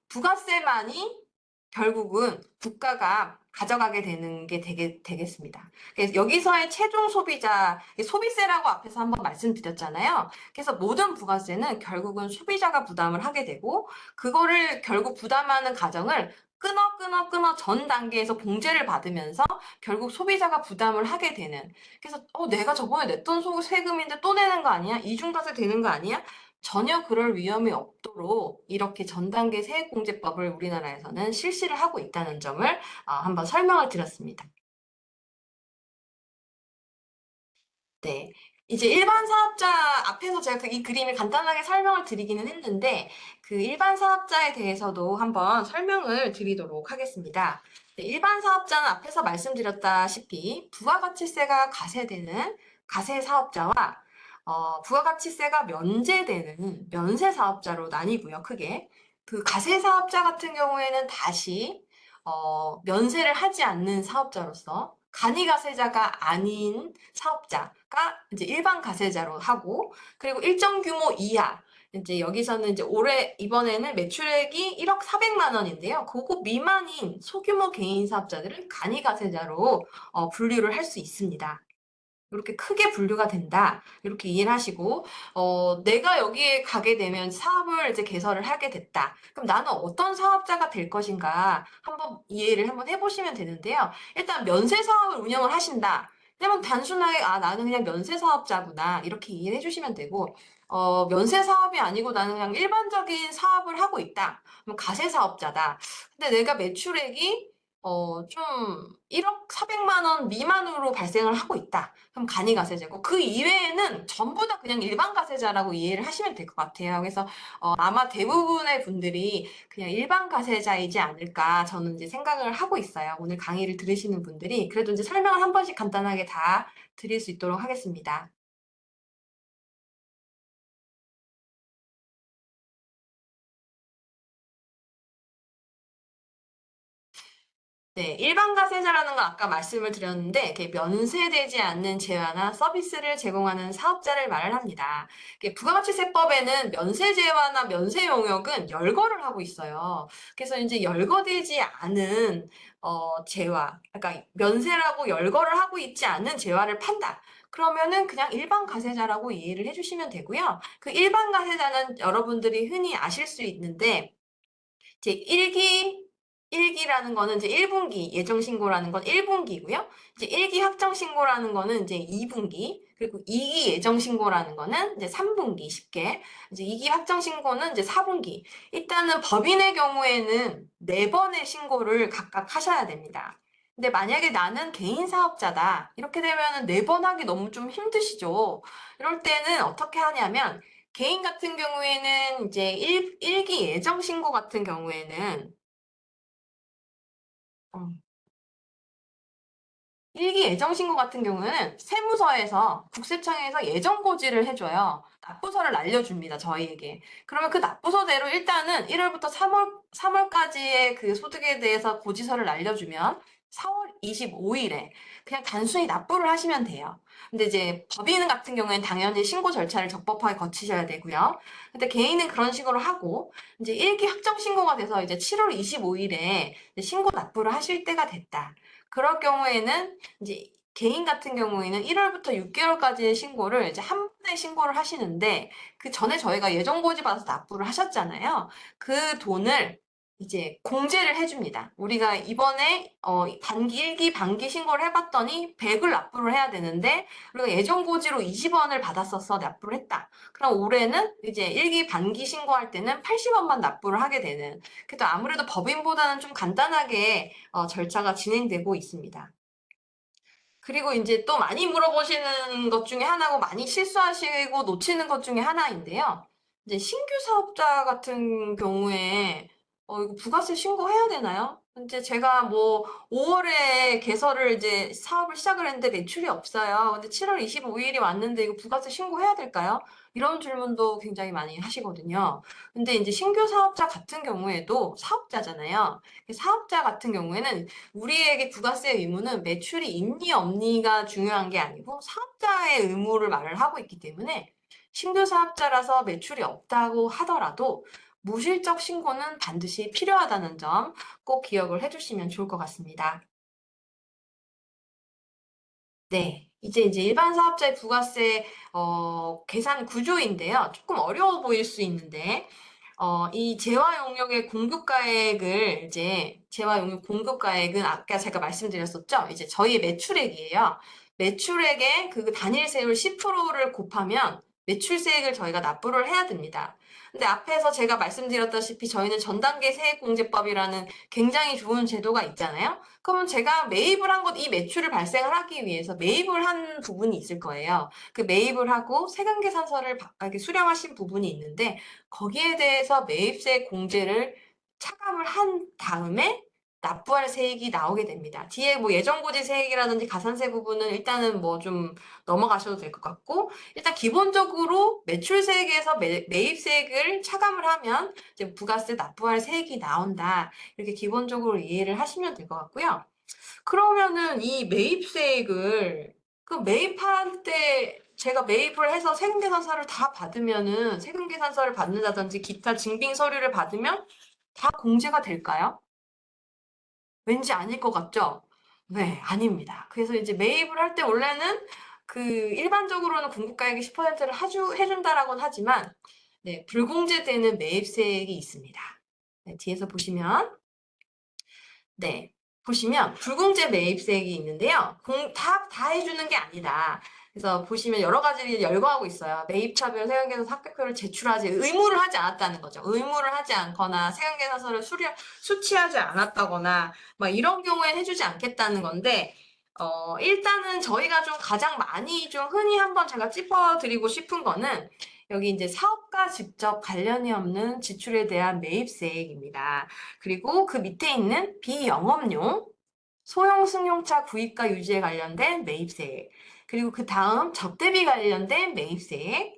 부가세만이 결국은 국가가 가져가게 되는 게 되겠습니다. 그래서 여기서의 최종 소비자, 소비세라고 앞에서 한번 말씀드렸잖아요. 그래서 모든 부가세는 결국은 소비자가 부담을 하게 되고, 그거를 결국 부담하는 가정을 끊어 전 단계에서 공제를 받으면서 결국 소비자가 부담을 하게 되는. 그래서 내가 저번에 냈던 세금인데 또 내는 거 아니야? 이중과세 되는 거 아니야? 전혀 그럴 위험이 없도록 이렇게 전단계 세액공제법을 우리나라에서는 실시를 하고 있다는 점을 한번 설명을 드렸습니다. 네. 이제 일반 사업자 앞에서 제가 이 그림을 간단하게 설명을 드리기는 했는데 그 일반 사업자에 대해서도 한번 설명을 드리도록 하겠습니다. 네, 일반 사업자는 앞에서 말씀드렸다시피 부가가치세가 가세되는 가세 사업자와 부가가치세가 면제되는 면세 사업자로 나뉘고요. 크게 그 가세 사업자 같은 경우에는 다시 면세를 하지 않는 사업자로서 간이가세자가 아닌 사업자가 이제 일반 가세자로 하고 그리고 일정 규모 이하 이제 여기서는 이제 이번에는 매출액이 1억 400만 원인데요. 그거 미만인 소규모 개인 사업자들은 간이가세자로 분류를 할 수 있습니다. 이렇게 크게 분류가 된다. 이렇게 이해를 하시고, 내가 여기에 가게 되면 사업을 이제 개설을 하게 됐다. 그럼 나는 어떤 사업자가 될 것인가 한번 이해를 한번 해보시면 되는데요. 일단 면세 사업을 운영을 하신다. 그러면 단순하게, 나는 그냥 면세 사업자구나. 이렇게 이해를 해주시면 되고, 면세 사업이 아니고 나는 그냥 일반적인 사업을 하고 있다. 그럼 가세 사업자다. 근데 내가 매출액이 좀 1억 400만 원 미만으로 발생을 하고 있다. 그럼 간이가세자고 그 이외에는 전부 다 그냥 일반 가세자라고 이해를 하시면 될 것 같아요. 그래서 아마 대부분의 분들이 그냥 일반 가세자이지 않을까 저는 이제 생각을 하고 있어요. 오늘 강의를 들으시는 분들이 그래도 이제 설명을 한 번씩 간단하게 다 드릴 수 있도록 하겠습니다. 네, 일반 가세자라는 건 아까 말씀을 드렸는데 이렇게 면세되지 않는 재화나 서비스를 제공하는 사업자를 말을 합니다. 부가가치세법에는 면세 재화나 면세 용역은 열거를 하고 있어요. 그래서 이제 열거되지 않은 재화, 그러니까 면세라고 열거를 하고 있지 않은 재화를 판다. 그러면은 그냥 일반 가세자라고 이해를 해주시면 되고요. 그 일반 가세자는 여러분들이 흔히 아실 수 있는데 제 1기라는 거는 이제 1분기 예정 신고라는 건 1분기고요. 이제 1기 확정 신고라는 거는 이제 2분기, 그리고 2기 예정 신고라는 거는 이제 3분기 쉽게. 이제 2기 확정 신고는 이제 4분기. 일단은 법인의 경우에는 4번의 신고를 각각 하셔야 됩니다. 근데 만약에 나는 개인 사업자다. 이렇게 되면은 4번 하기 너무 좀 힘드시죠? 이럴 때는 어떻게 하냐면 개인 같은 경우에는 이제 1기 예정 신고 같은 경우에는 어, 일기 예정신고 같은 경우는 세무서에서 국세청에서 예정고지를 해줘요. 납부서를 날려줍니다, 저희에게. 그러면 그 납부서대로 일단은 1월부터 3월까지의 그 소득에 대해서 고지서를 날려주면 4월 25일에 그냥 단순히 납부를 하시면 돼요. 근데 이제 법인 같은 경우에는 당연히 신고 절차를 적법하게 거치셔야 되고요. 근데 개인은 그런 식으로 하고 이제 일기 확정 신고가 돼서 이제 7월 25일에 신고 납부를 하실 때가 됐다. 그럴 경우에는 이제 개인 같은 경우에는 1월부터 6개월까지의 신고를 이제 한 번에 신고를 하시는데 그 전에 저희가 예정고지 받아서 납부를 하셨잖아요. 그 돈을 이제 공제를 해줍니다. 우리가 이번에 반기 1기 반기 신고를 해봤더니 100을 납부를 해야 되는데 우리가 예정고지로 20원을 받았어서 납부를 했다. 그럼 올해는 이제 1기 반기 신고할 때는 80원만 납부를 하게 되는. 그래도 아무래도 법인보다는 좀 간단하게 절차가 진행되고 있습니다. 그리고 이제 또 많이 물어보시는 것 중에 하나고 많이 실수하시고 놓치는 것 중에 하나인데요. 이제 신규 사업자 같은 경우에 이거 부가세 신고해야 되나요? 이제 제가 뭐 5월에 개설을 이제 사업을 시작을 했는데 매출이 없어요. 근데 7월 25일이 왔는데 이거 부가세 신고해야 될까요? 이런 질문도 굉장히 많이 하시거든요. 근데 이제 신규 사업자 같은 경우에도 사업자잖아요. 사업자 같은 경우에는 우리에게 부가세 의무는 매출이 있니 없니가 중요한 게 아니고 사업자의 의무를 말을 하고 있기 때문에 신규 사업자라서 매출이 없다고 하더라도 무실적 신고는 반드시 필요하다는 점 꼭 기억을 해주시면 좋을 것 같습니다. 네. 이제 일반 사업자의 부가세 계산 구조인데요. 조금 어려워 보일 수 있는데 이 재화 용역의 공급가액을 이제 재화 용역 공급가액은 아까 제가 말씀드렸었죠. 이제 저희의 매출액이에요. 매출액에 그 단일세율 10%를 곱하면 매출세액을 저희가 납부를 해야 됩니다. 근데 앞에서 제가 말씀드렸다시피 저희는 전단계 세액공제법이라는 굉장히 좋은 제도가 있잖아요. 그러면 제가 매입을 한 것, 이 매출을 발생을 하기 위해서 매입을 한 부분이 있을 거예요. 그 매입을 하고 세금계산서를 이렇게 수령하신 부분이 있는데 거기에 대해서 매입세 공제를 차감을 한 다음에 납부할 세액이 나오게 됩니다. 뒤에 뭐 예정고지 세액이라든지 가산세 부분은 일단은 뭐 좀 넘어가셔도 될 것 같고 일단 기본적으로 매출세액에서 매입세액을 차감을 하면 이제 부가세 납부할 세액이 나온다. 이렇게 기본적으로 이해를 하시면 될 것 같고요. 그러면은 이 매입세액을 그 매입할 때 제가 매입을 해서 세금계산서를 다 받으면은 세금계산서를 받는다든지 기타 증빙 서류를 받으면 다 공제가 될까요? 왠지 아닐 것 같죠? 네, 아닙니다. 그래서 이제 매입을 할 때 원래는 그 일반적으로는 공급가액의 10%를 해준다라고는 하지만 네, 불공제되는 매입세액이 있습니다. 네, 뒤에서 보시면 네. 보시면 불공제 매입세액이 있는데요. 다 해주는 게 아니다. 그래서 보시면 여러 가지를 열거하고 있어요. 매입차별 세금계산서 합격표를 제출하지 의무를 하지 않았다는 거죠. 의무를 하지 않거나 세금계산서를 수취하지 않았다거나 막 이런 경우에 해주지 않겠다는 건데 일단은 저희가 좀 가장 많이 좀 흔히 한번 제가 짚어드리고 싶은 거는 여기 이제 사업과 직접 관련이 없는 지출에 대한 매입세액입니다. 그리고 그 밑에 있는 비영업용 소형 승용차 구입과 유지에 관련된 매입세액, 그리고 그 다음 접대비 관련된 매입세액,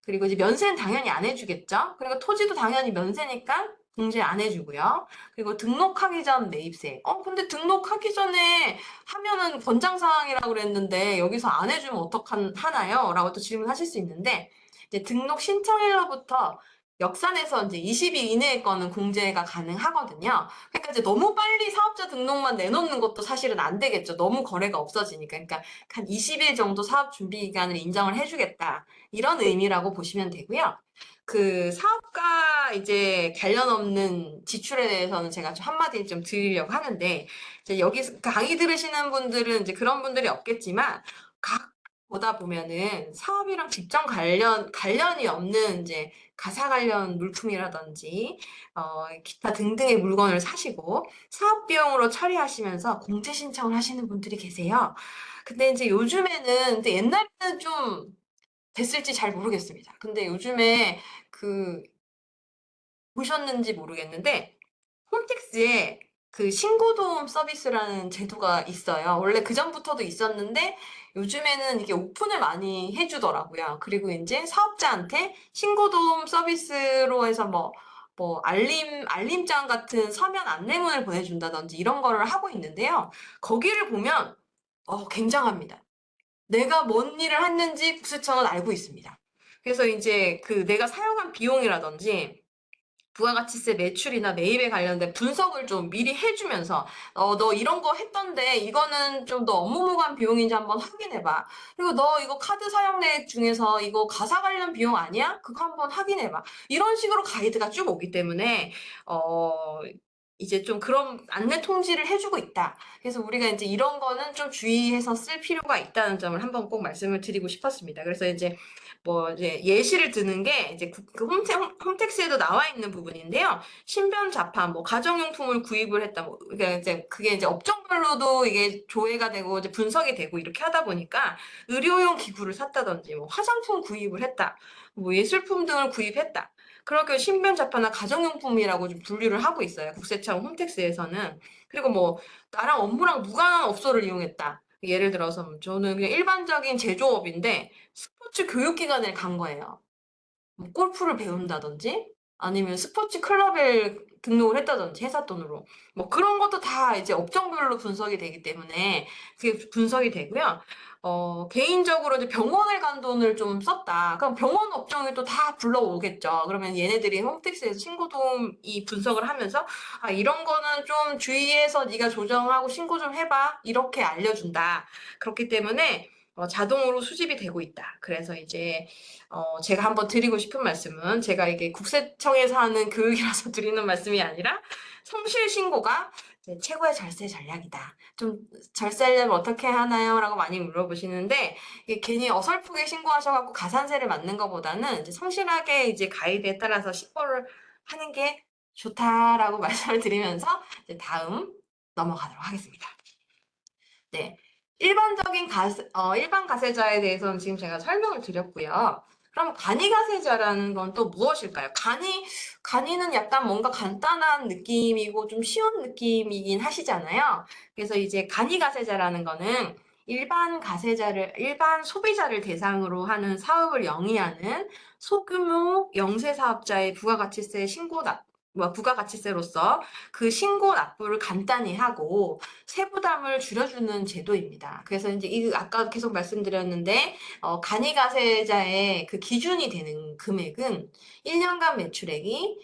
그리고 이제 면세는 당연히 안 해주겠죠. 그리고 토지도 당연히 면세니까 공제 안 해주고요. 그리고 등록하기 전 매입세. 근데 등록하기 전에 하면은 권장사항이라고 그랬는데 여기서 안 해주면 어떡하나요? 라고 또 질문하실 수 있는데 이제 등록 신청일로부터 역산해서 이제 20일 이내의 거는 공제가 가능하거든요. 그러니까 이제 너무 빨리 사업자 등록만 내놓는 것도 사실은 안 되겠죠. 너무 거래가 없어지니까. 그러니까 한 20일 정도 사업 준비 기간을 인정을 해주겠다. 이런 의미라고 보시면 되고요. 그 사업과 이제 관련 없는 지출에 대해서는 제가 좀 한마디 좀 드리려고 하는데, 이제 여기 강의 들으시는 분들은 이제 그런 분들이 없겠지만, 각 보다 보면은 사업이랑 직접 관련이 없는 이제 가사 관련 물품이라든지 기타 등등의 물건을 사시고 사업 비용으로 처리하시면서 공제 신청을 하시는 분들이 계세요. 근데 이제 요즘에는 근데 옛날에는 좀 됐을지 잘 모르겠습니다. 근데 요즘에 그 보셨는지 모르겠는데 홈택스에 그 신고도움 서비스라는 제도가 있어요. 원래 그전부터도 있었는데 요즘에는 이게 오픈을 많이 해주더라고요. 그리고 이제 사업자한테 신고도움 서비스로 해서 알림장 같은 서면 안내문을 보내준다든지 이런 거를 하고 있는데요. 거기를 보면, 굉장합니다. 내가 뭔 일을 했는지 국세청은 알고 있습니다. 그래서 이제 그 내가 사용한 비용이라든지 부가가치세 매출이나 매입에 관련된 분석을 좀 미리 해주면서 너 이런 거 했던데 이거는 좀 더 업무무관 비용인지 한번 확인해봐. 그리고 너 이거 카드 사용액 중에서 이거 가사 관련 비용 아니야? 그거 한번 확인해봐. 이런 식으로 가이드가 쭉 오기 때문에 어 이제 좀 그런 안내 통지를 해주고 있다. 그래서 우리가 이제 이런 거는 좀 주의해서 쓸 필요가 있다는 점을 한번 꼭 말씀을 드리고 싶었습니다. 그래서 이제 이제 예시를 드는 게 이제 그 홈택스에도 나와 있는 부분인데요. 신변 자판, 가정용품을 구입을 했다. 그러니까 이제 그게 이제 업종별로도 이게 조회가 되고 이제 분석이 되고 이렇게 하다 보니까 의료용 기구를 샀다든지 화장품 구입을 했다. 예술품 등을 구입했다. 그렇게 신변 자판이나 가정용품이라고 좀 분류를 하고 있어요. 국세청 홈택스에서는. 그리고 나랑 업무랑 무관한 업소를 이용했다. 예를 들어서 저는 그냥 일반적인 제조업인데 스포츠 교육기관에 간 거예요. 골프를 배운다든지 아니면 스포츠 클럽에 등록을 했다든지 회사 돈으로 그런 것도 다 이제 업종별로 분석이 되기 때문에 그게 분석이 되고요. 개인적으로 이제 병원을 간 돈을 좀 썼다. 그럼 병원 업종이 또 다 불러오겠죠. 그러면 얘네들이 홈택스에서 신고도움이 분석을 하면서 이런 거는 좀 주의해서 네가 조정하고 신고 좀 해봐. 이렇게 알려준다. 그렇기 때문에 자동으로 수집이 되고 있다. 그래서 이제 제가 한번 드리고 싶은 말씀은 제가 이게 국세청에서 하는 교육이라서 드리는 말씀이 아니라 성실 신고가 최고의 절세 전략이다. 좀 절세하려면 어떻게 하나요? 라고 많이 물어보시는데 이게 괜히 어설프게 신고하셔갖고 가산세를 맞는 것보다는 이제 성실하게 이제 가이드에 따라서 신고를 하는 게 좋다라고 말씀을 드리면서 이제 다음 넘어가도록 하겠습니다. 네. 일반 가세자에 대해서는 지금 제가 설명을 드렸고요. 그럼 간이 가세자라는 건 또 무엇일까요? 간이는 약간 뭔가 간단한 느낌이고 좀 쉬운 느낌이긴 하시잖아요. 그래서 이제 간이 가세자라는 거는 일반 소비자를 대상으로 하는 사업을 영위하는 소규모 영세 사업자의 부가가치세 부가가치세로서 그 신고 납부를 간단히 하고 세부담을 줄여주는 제도입니다. 그래서 이제 아까 계속 말씀드렸는데 간이가세자의 그 기준이 되는 금액은 1년간 매출액이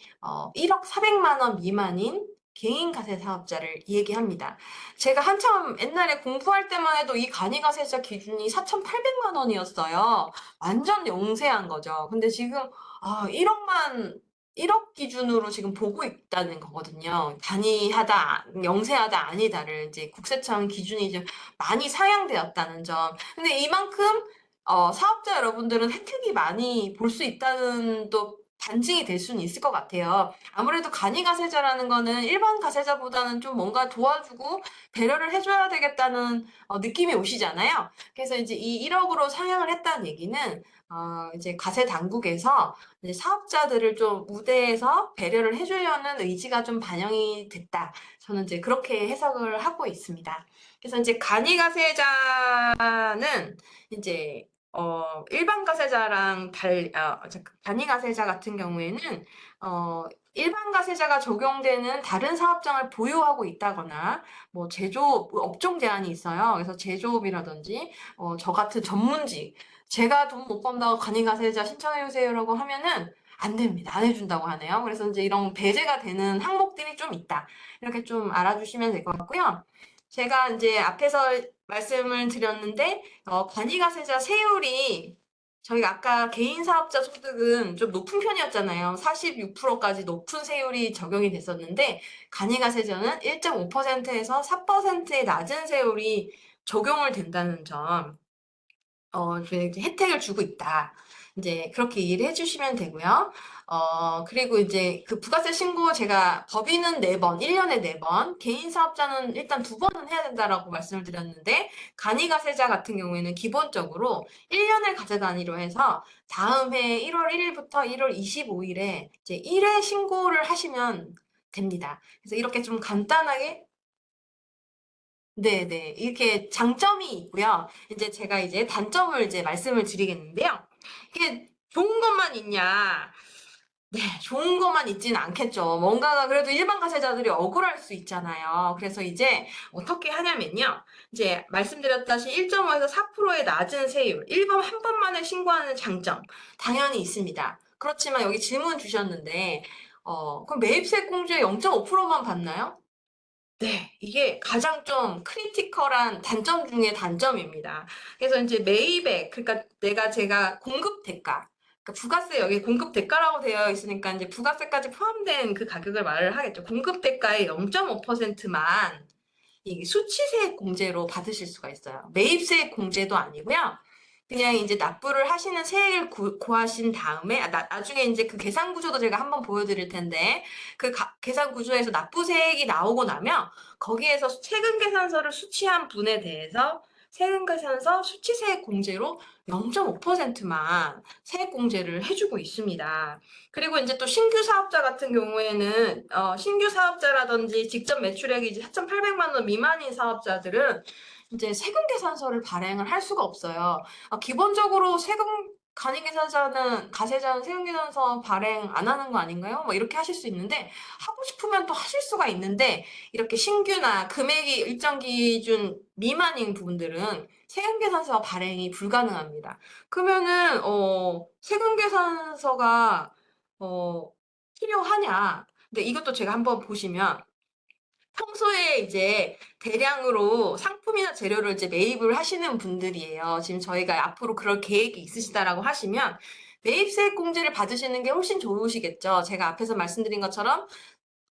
1억 400만 원 미만인 개인 가세 사업자를 얘기합니다. 제가 한참 옛날에 공부할 때만 해도 이 간이가세자 기준이 4,800만 원이었어요. 완전 영세한 거죠. 근데 지금 1억 기준으로 지금 보고 있다는 거거든요. 단위하다, 영세하다, 아니다를 이제 국세청 기준이 좀 많이 상향되었다는 점. 근데 이만큼 사업자 여러분들은 혜택이 많이 볼 수 있다는 또 반증이 될 수는 있을 것 같아요. 아무래도 간이 가세자라는 거는 일반 가세자보다는 좀 뭔가 도와주고 배려를 해줘야 되겠다는 느낌이 오시잖아요. 그래서 이제 이 1억으로 상향을 했다는 얘기는 이제 가세 당국에서 이제 사업자들을 좀 우대해서 배려를 해주려는 의지가 좀 반영이 됐다. 저는 이제 그렇게 해석을 하고 있습니다. 그래서 이제 간이 가세자는 이제 일반 가세자랑 간이 가세자 같은 경우에는 일반 가세자가 적용되는 다른 사업장을 보유하고 있다거나 제조업 업종 제한이 있어요. 그래서 제조업이라든지 저 같은 전문직 제가 돈 못 번다고 간이 가세자 신청해 주세요라고 하면은 안 됩니다. 안 해준다고 하네요. 그래서 이제 이런 배제가 되는 항목들이 좀 있다. 이렇게 좀 알아주시면 될 것 같고요. 제가 이제 앞에서 말씀을 드렸는데, 간이가세자 세율이 저희가 아까 개인 사업자 소득은 좀 높은 편이었잖아요. 46%까지 높은 세율이 적용이 됐었는데, 간이가세자는 1.5%에서 4%의 낮은 세율이 적용을 된다는 점, 이제 혜택을 주고 있다. 이제 그렇게 이해를 해주시면 되고요. 그리고 이제 그 부가세 신고 제가 법인은 4번, 1년에 4번, 개인 사업자는 일단 2번은 해야 된다라고 말씀을 드렸는데, 간이가세자 같은 경우에는 기본적으로 1년을 가져다니로 해서 다음 해 1월 1일부터 1월 25일에 이제 1회 신고를 하시면 됩니다. 그래서 이렇게 좀 간단하게 네네. 이렇게 장점이 있고요. 이제 제가 이제 단점을 이제 말씀을 드리겠는데요. 이게 좋은 것만 있냐? 네, 좋은 것만 있지는 않겠죠. 뭔가가 그래도 일반 가세자들이 억울할 수 있잖아요. 그래서 이제 어떻게 하냐면요. 이제 말씀드렸다시피 1.5에서 4%의 낮은 세율, 1번 한 번만에 신고하는 장점 당연히 있습니다. 그렇지만 여기 질문 주셨는데, 그럼 매입세 공제 0.5%만 받나요? 네, 이게 가장 좀 크리티컬한 단점 중에 단점입니다. 그래서 이제 매입액, 그러니까 제가 공급 대가, 그러니까 부가세 여기 공급 대가라고 되어 있으니까 이제 부가세까지 포함된 그 가격을 말을 하겠죠. 공급 대가의 0.5%만 이 수치세액 공제로 받으실 수가 있어요. 매입세액 공제도 아니고요. 그냥 이제 납부를 하시는 세액을 고하신 다음에 나중에 이제 그 계산 구조도 제가 한번 보여드릴 텐데 그 계산 구조에서 납부세액이 나오고 나면 거기에서 세금 계산서를 수취한 분에 대해서 세금 계산서 수치세액 공제로 0.5%만 세액 공제를 해주고 있습니다. 그리고 이제 또 신규 사업자 같은 경우에는 신규 사업자라든지 직접 매출액이 이제 4,800만 원 미만인 사업자들은 이제 세금 계산서를 발행을 할 수가 없어요. 기본적으로 가세자는 세금 계산서 발행 안 하는 거 아닌가요? 뭐 이렇게 하실 수 있는데 하고 싶으면 또 하실 수가 있는데 이렇게 신규나 금액이 일정 기준 미만인 부분들은 세금 계산서 발행이 불가능합니다. 그러면은 세금 계산서가 필요하냐? 근데 이것도 제가 한번 보시면 평소에 이제 대량으로 상품이나 재료를 이제 매입을 하시는 분들이에요. 지금 저희가 앞으로 그럴 계획이 있으시다라고 하시면 매입세액 공제를 받으시는 게 훨씬 좋으시겠죠. 제가 앞에서 말씀드린 것처럼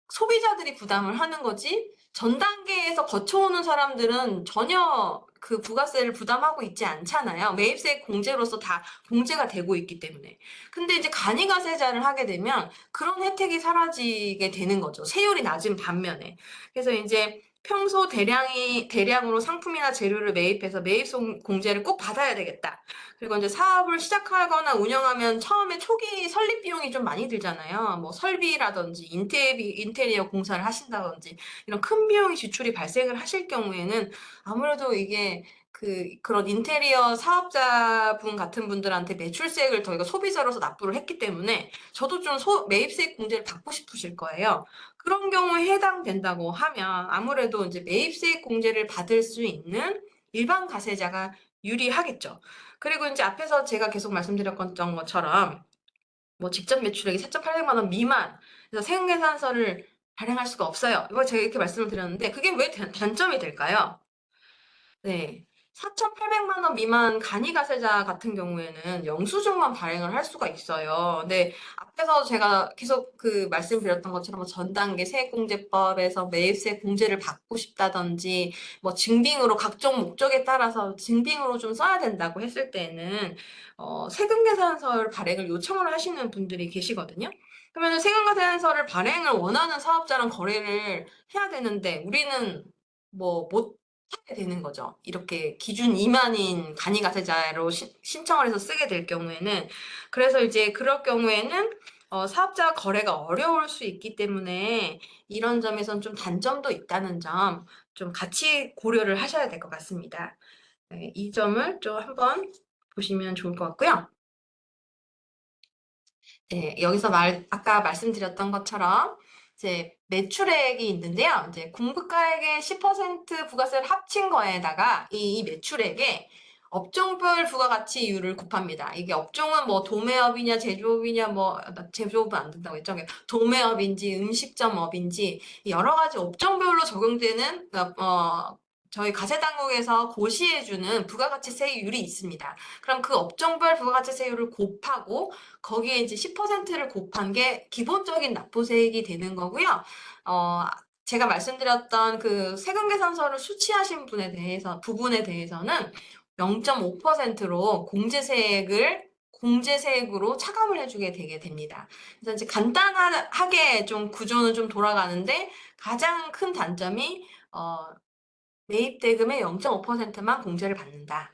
소비자들이 부담을 하는 거지 전 단계에서 거쳐오는 사람들은 전혀 그 부가세를 부담하고 있지 않잖아요. 매입세 공제로서 다 공제가 되고 있기 때문에. 근데 이제 간이가세자를 하게 되면 그런 혜택이 사라지게 되는 거죠. 세율이 낮은 반면에. 그래서 이제 평소 대량으로 상품이나 재료를 매입해서 매입 공제를 꼭 받아야 되겠다. 그리고 이제 사업을 시작하거나 운영하면 처음에 초기 설립 비용이 좀 많이 들잖아요. 뭐 설비라든지 인테리어 공사를 하신다든지 이런 큰 비용이 지출이 발생을 하실 경우에는 아무래도 이게 그런 인테리어 사업자분 같은 분들한테 매출세액을 저희가 소비자로서 납부를 했기 때문에 저도 좀 매입세액 공제를 받고 싶으실 거예요. 그런 경우에 해당된다고 하면 아무래도 이제 매입세액 공제를 받을 수 있는 일반 가세자가 유리하겠죠. 그리고 이제 앞에서 제가 계속 말씀드렸던 것처럼 뭐 직접 매출액이 4,800만 원 미만, 그래서 세금계산서를 발행할 수가 없어요. 이거 제가 이렇게 말씀을 드렸는데 그게 왜 단점이 될까요? 네. 4,800만 원 미만 간이가세자 같은 경우에는 영수증만 발행을 할 수가 있어요. 근데 앞에서 제가 계속 그 말씀드렸던 것처럼 뭐 전 단계 세액공제법에서 매입세 공제를 받고 싶다든지 뭐 증빙으로 각종 목적에 따라서 증빙으로 좀 써야 된다고 했을 때는 세금계산서를 발행을 요청을 하시는 분들이 계시거든요. 그러면 세금계산서를 발행을 원하는 사업자랑 거래를 해야 되는데 우리는 못 하게 되는 거죠. 이렇게 기준 2만인 간이가세자로 신청을 해서 쓰게 될 경우에는. 그래서 이제 그럴 경우에는 사업자 거래가 어려울 수 있기 때문에 이런 점에선 좀 단점도 있다는 점 좀 같이 고려를 하셔야 될 것 같습니다. 네, 이 점을 좀 한번 보시면 좋을 것 같고요. 네, 여기서 아까 말씀드렸던 것처럼 이제 매출액이 있는데요. 이제 공급가액의 10% 부가세를 합친 거에다가 이 매출액에 업종별 부가가치율을 곱합니다. 이게 업종은 뭐 도매업이냐 제조업이냐 뭐 제조업은 안 된다고 했죠. 도매업인지 음식점업인지 여러 가지 업종별로 적용되는 저희 가세당국에서 고시해주는 부가가치세율이 있습니다. 그럼 그 업종별 부가가치세율을 곱하고 거기에 이제 10%를 곱한 게 기본적인 납부세액이 되는 거고요. 제가 말씀드렸던 그 세금계산서를 수취하신 부분에 대해서는 0.5%로 공제세액으로 차감을 해주게 되게 됩니다. 그래서 이제 간단하게 좀 구조는 좀 돌아가는데 가장 큰 단점이 매입대금의 0.5%만 공제를 받는다.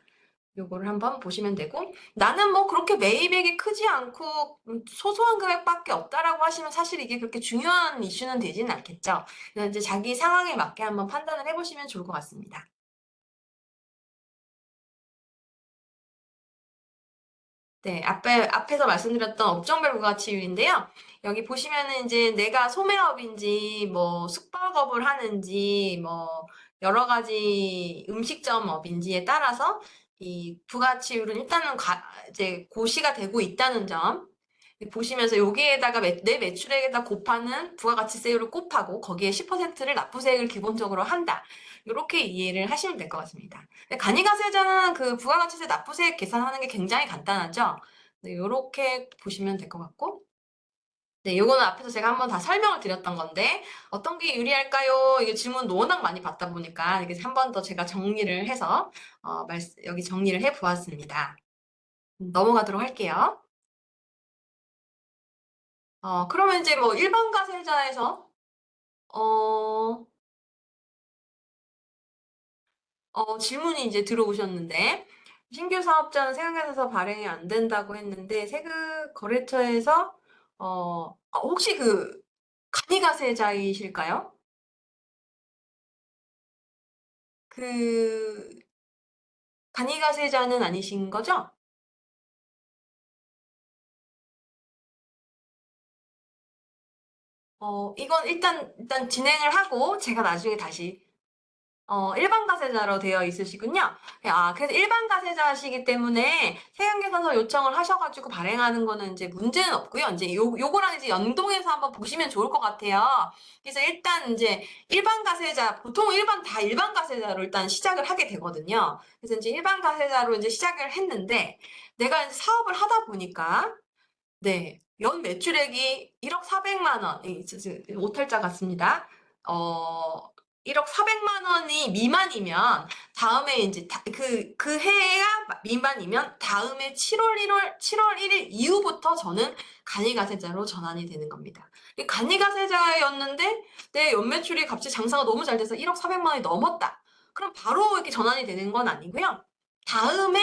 요거를 한번 보시면 되고, 나는 뭐 그렇게 매입액이 크지 않고 소소한 금액밖에 없다라고 하시면 사실 이게 그렇게 중요한 이슈는 되지는 않겠죠. 그래서 이제 자기 상황에 맞게 한번 판단을 해보시면 좋을 것 같습니다. 네, 앞에서 말씀드렸던 업종별 부가치율인데요. 여기 보시면은 이제 내가 소매업인지, 뭐, 숙박업을 하는지, 뭐, 여러 가지 음식점업인지에 따라서 이 부가치율은 일단은 이제 고시가 되고 있다는 점. 보시면서 여기에다가 내 매출액에다 곱하는 부가가치세율을 곱하고 거기에 10%를 납부세액을 기본적으로 한다. 이렇게 이해를 하시면 될 것 같습니다. 간이가세자는 그 부가가치세 납부세액 계산하는 게 굉장히 간단하죠. 네, 이렇게 보시면 될 것 같고. 네, 요거는 앞에서 제가 한번 다 설명을 드렸던 건데 어떤 게 유리할까요? 이게 질문 워낙 많이 받다 보니까 이게 한 번 더 제가 정리를 해서 여기 정리를 해 보았습니다. 넘어가도록 할게요. 그러면 이제 뭐 일반 가세자에서 어, 질문이 이제 들어오셨는데 신규 사업자는 세금계산서 발행이 안 된다고 했는데 세금 거래처에서 혹시 그 간이가세자이실까요? 그 간이가세자는 아니신 거죠? 이건 일단 진행을 하고 제가 나중에 다시 일반 가세자로 되어 있으시군요. 그래서 일반 가세자시기 때문에 세금계산서 요청을 하셔가지고 발행하는 거는 이제 문제는 없고요. 이제 요거랑 이제 연동해서 한번 보시면 좋을 것 같아요. 그래서 일단 이제 보통 다 일반 가세자로 일단 시작을 하게 되거든요. 그래서 이제 일반 가세자로 이제 시작을 했는데 내가 이제 사업을 하다 보니까 네. 연 매출액이 1억 400만 원, 오탈자 같습니다. 어, 1억 400만 원이 미만이면, 다음에 이제, 그 해가 미만이면, 다음에 7월 1일 이후부터 저는 간이가세자로 전환이 되는 겁니다. 간이가세자였는데, 내 연매출이 갑자기 장사가 너무 잘 돼서 1억 400만 원이 넘었다. 그럼 바로 이렇게 전환이 되는 건 아니고요. 다음에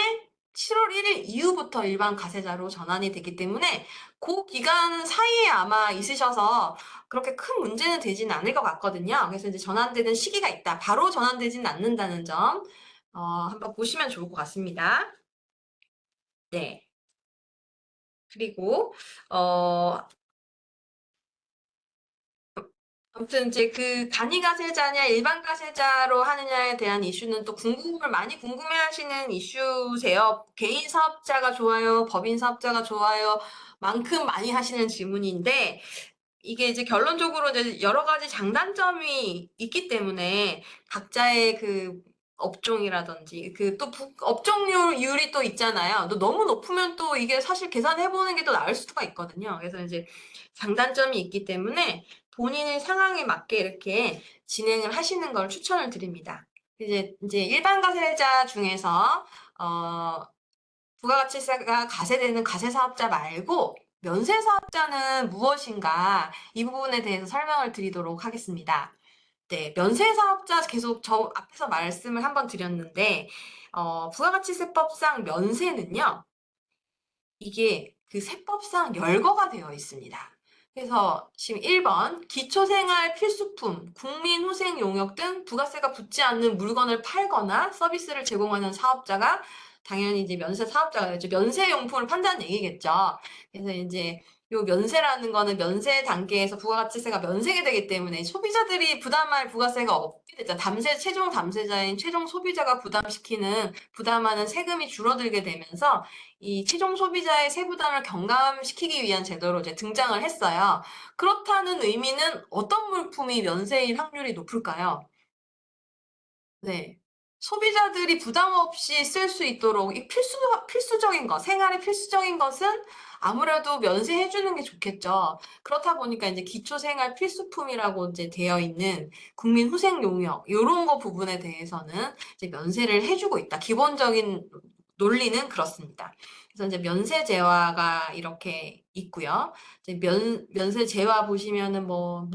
7월 1일 이후부터 일반 가세자로 전환이 되기 때문에 그 기간 사이에 아마 있으셔서 그렇게 큰 문제는 되진 않을 것 같거든요. 그래서 이제 전환되는 시기가 있다. 바로 전환되진 않는다는 점, 한번 보시면 좋을 것 같습니다. 네. 그리고, 어, 아무튼 이제 그 간이 가세자냐 일반 가세자로 하느냐에 대한 이슈는 또 많이 궁금해하시는 이슈세요. 개인 사업자가 좋아요, 법인 사업자가 좋아요, 만큼 많이 하시는 질문인데 이게 이제 결론적으로 이제 여러 가지 장단점이 있기 때문에 각자의 그 업종이라든지 그 또 업종률이 또 있잖아요. 또 너무 높으면 또 이게 사실 계산해 보는 게 또 나을 수가 있거든요. 그래서 이제 장단점이 있기 때문에 본인의 상황에 맞게 이렇게 진행을 하시는 걸 추천을 드립니다. 이제 일반 가세자 중에서 부가가치세가 가세되는 가세사업자 말고 면세사업자는 무엇인가 이 부분에 대해서 설명을 드리도록 하겠습니다. 네, 면세사업자 계속 저 앞에서 말씀을 한번 드렸는데 부가가치세법상 면세는요. 이게 그 세법상 열거가 되어 있습니다. 그래서 지금 1번 기초생활 필수품, 국민후생 용역 등 부가세가 붙지 않는 물건을 팔거나 서비스를 제공하는 사업자가 당연히 이제 면세 사업자가 되죠. 면세 용품을 판다는 얘기겠죠. 그래서 이제 요 면세라는 거는 면세 단계에서 부가가치세가 면세가 되기 때문에 소비자들이 부담할 부가세가 없게 되죠. 최종 담세자인 최종 소비자가 부담하는 세금이 줄어들게 되면서 이 최종 소비자의 세부담을 경감시키기 위한 제도로 이제 등장을 했어요. 그렇다는 의미는 어떤 물품이 면세일 확률이 높을까요? 네. 소비자들이 부담 없이 쓸 수 있도록 이 필수적인 것, 생활의 필수적인 것은 아무래도 면세해 주는 게 좋겠죠. 그렇다 보니까 이제 기초생활 필수품이라고 이제 되어 있는 국민 후생 용역 요런 거 부분에 대해서는 이제 면세를 해 주고 있다. 기본적인 논리는 그렇습니다. 그래서 이제 면세 제화가 이렇게 있고요. 이제 면세 제화 보시면은 뭐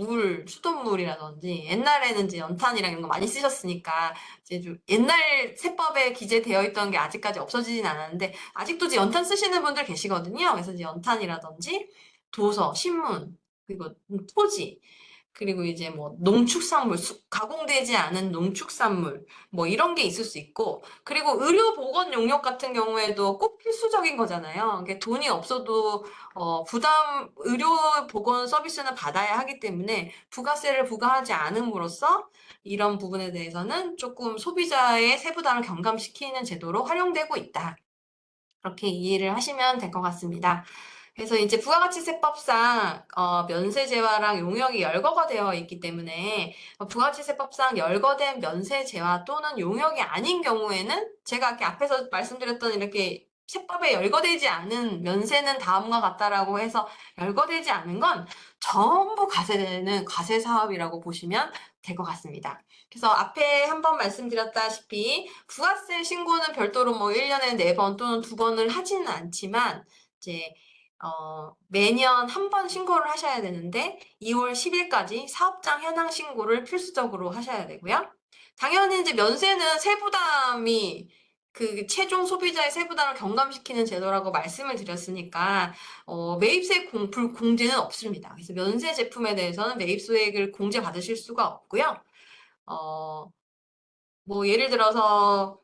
수돗물이라든지 옛날에는 이제 연탄이랑 이런 거 많이 쓰셨으니까 이제 좀 옛날 세법에 기재되어 있던 게 아직까지 없어지진 않았는데 아직도 이제 연탄 쓰시는 분들 계시거든요. 그래서 이제 연탄이라든지 도서, 신문, 그리고 토지, 그리고 이제 뭐 농축산물, 가공되지 않은 농축산물, 뭐 이런 게 있을 수 있고, 그리고 의료 보건 용역 같은 경우에도 꼭 필수적인 거잖아요. 이게 돈이 없어도 의료 보건 서비스는 받아야 하기 때문에 부가세를 부과하지 않음으로써 이런 부분에 대해서는 조금 소비자의 세부담을 경감시키는 제도로 활용되고 있다. 그렇게 이해를 하시면 될 것 같습니다. 그래서 이제 부가가치세법상 면세제화랑 용역이 열거가 되어 있기 때문에 부가가치세법상 열거된 면세제화 또는 용역이 아닌 경우에는 제가 이렇게 앞에서 말씀드렸던 이렇게 세법에 열거되지 않은 면세는 다음과 같다라고 해서 열거되지 않은 건 전부 과세되는 과세사업이라고 보시면 될 것 같습니다. 그래서 앞에 한번 말씀드렸다시피 부가세 신고는 별도로 뭐 1년에 4번 또는 2번을 하지는 않지만 이제 매년 한 번 신고를 하셔야 되는데 2월 10일까지 사업장 현황 신고를 필수적으로 하셔야 되고요. 당연히 이제 면세는 세부담이 그 최종 소비자의 세부담을 경감시키는 제도라고 말씀을 드렸으니까 매입세 공제는 없습니다. 그래서 면세 제품에 대해서는 매입소액을 공제 받으실 수가 없고요. 뭐 예를 들어서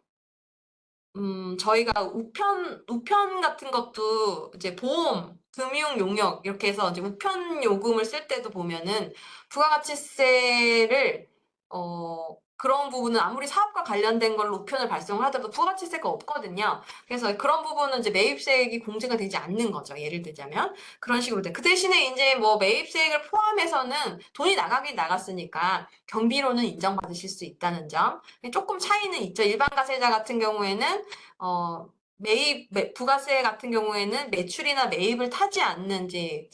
저희가 우편 같은 것도 이제 보험, 금융 용역 이렇게 해서 이제 우편 요금을 쓸 때도 보면은 부가가치세를 그런 부분은 아무리 사업과 관련된 걸로 우편을 발송을 하더라도 부가가치세가 없거든요. 그래서 그런 부분은 이제 매입세액이 공제가 되지 않는 거죠. 예를 들자면 그런 식으로 돼. 그 대신에 이제 뭐 매입세액을 포함해서는 돈이 나가긴 나갔으니까 경비로는 인정받으실 수 있다는 점. 조금 차이는 있죠. 일반 가세자 같은 경우에는 부가세 같은 경우에는 매출이나 매입을 타지 않는 이제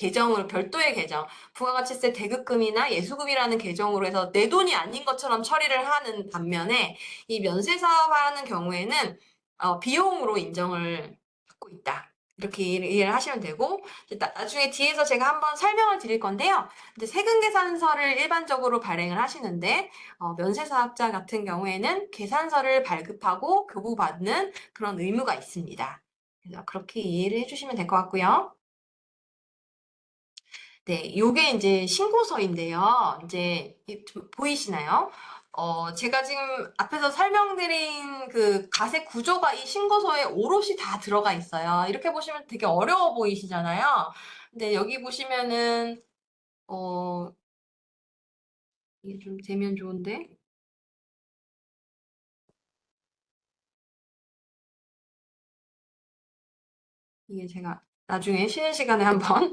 별도의 계정, 부가가치세 대급금이나 예수금이라는 계정으로 해서 내 돈이 아닌 것처럼 처리를 하는 반면에 이 면세사업하는 경우에는 비용으로 인정을 받고 있다. 이렇게 이해를 하시면 되고 나중에 뒤에서 제가 한번 설명을 드릴 건데요. 이제 세금계산서를 일반적으로 발행을 하시는데 면세사업자 같은 경우에는 계산서를 발급하고 교부받는 그런 의무가 있습니다. 그래서 그렇게 이해를 해주시면 될 것 같고요. 네, 요게 이제 신고서인데요. 이제 보이시나요? 제가 지금 앞에서 설명드린 그 가세 구조가 이 신고서에 오롯이 다 들어가 있어요. 이렇게 보시면 되게 어려워 보이시잖아요. 근데 여기 보시면은, 이게 좀 되면 좋은데. 이게 제가 나중에 쉬는 시간에 한번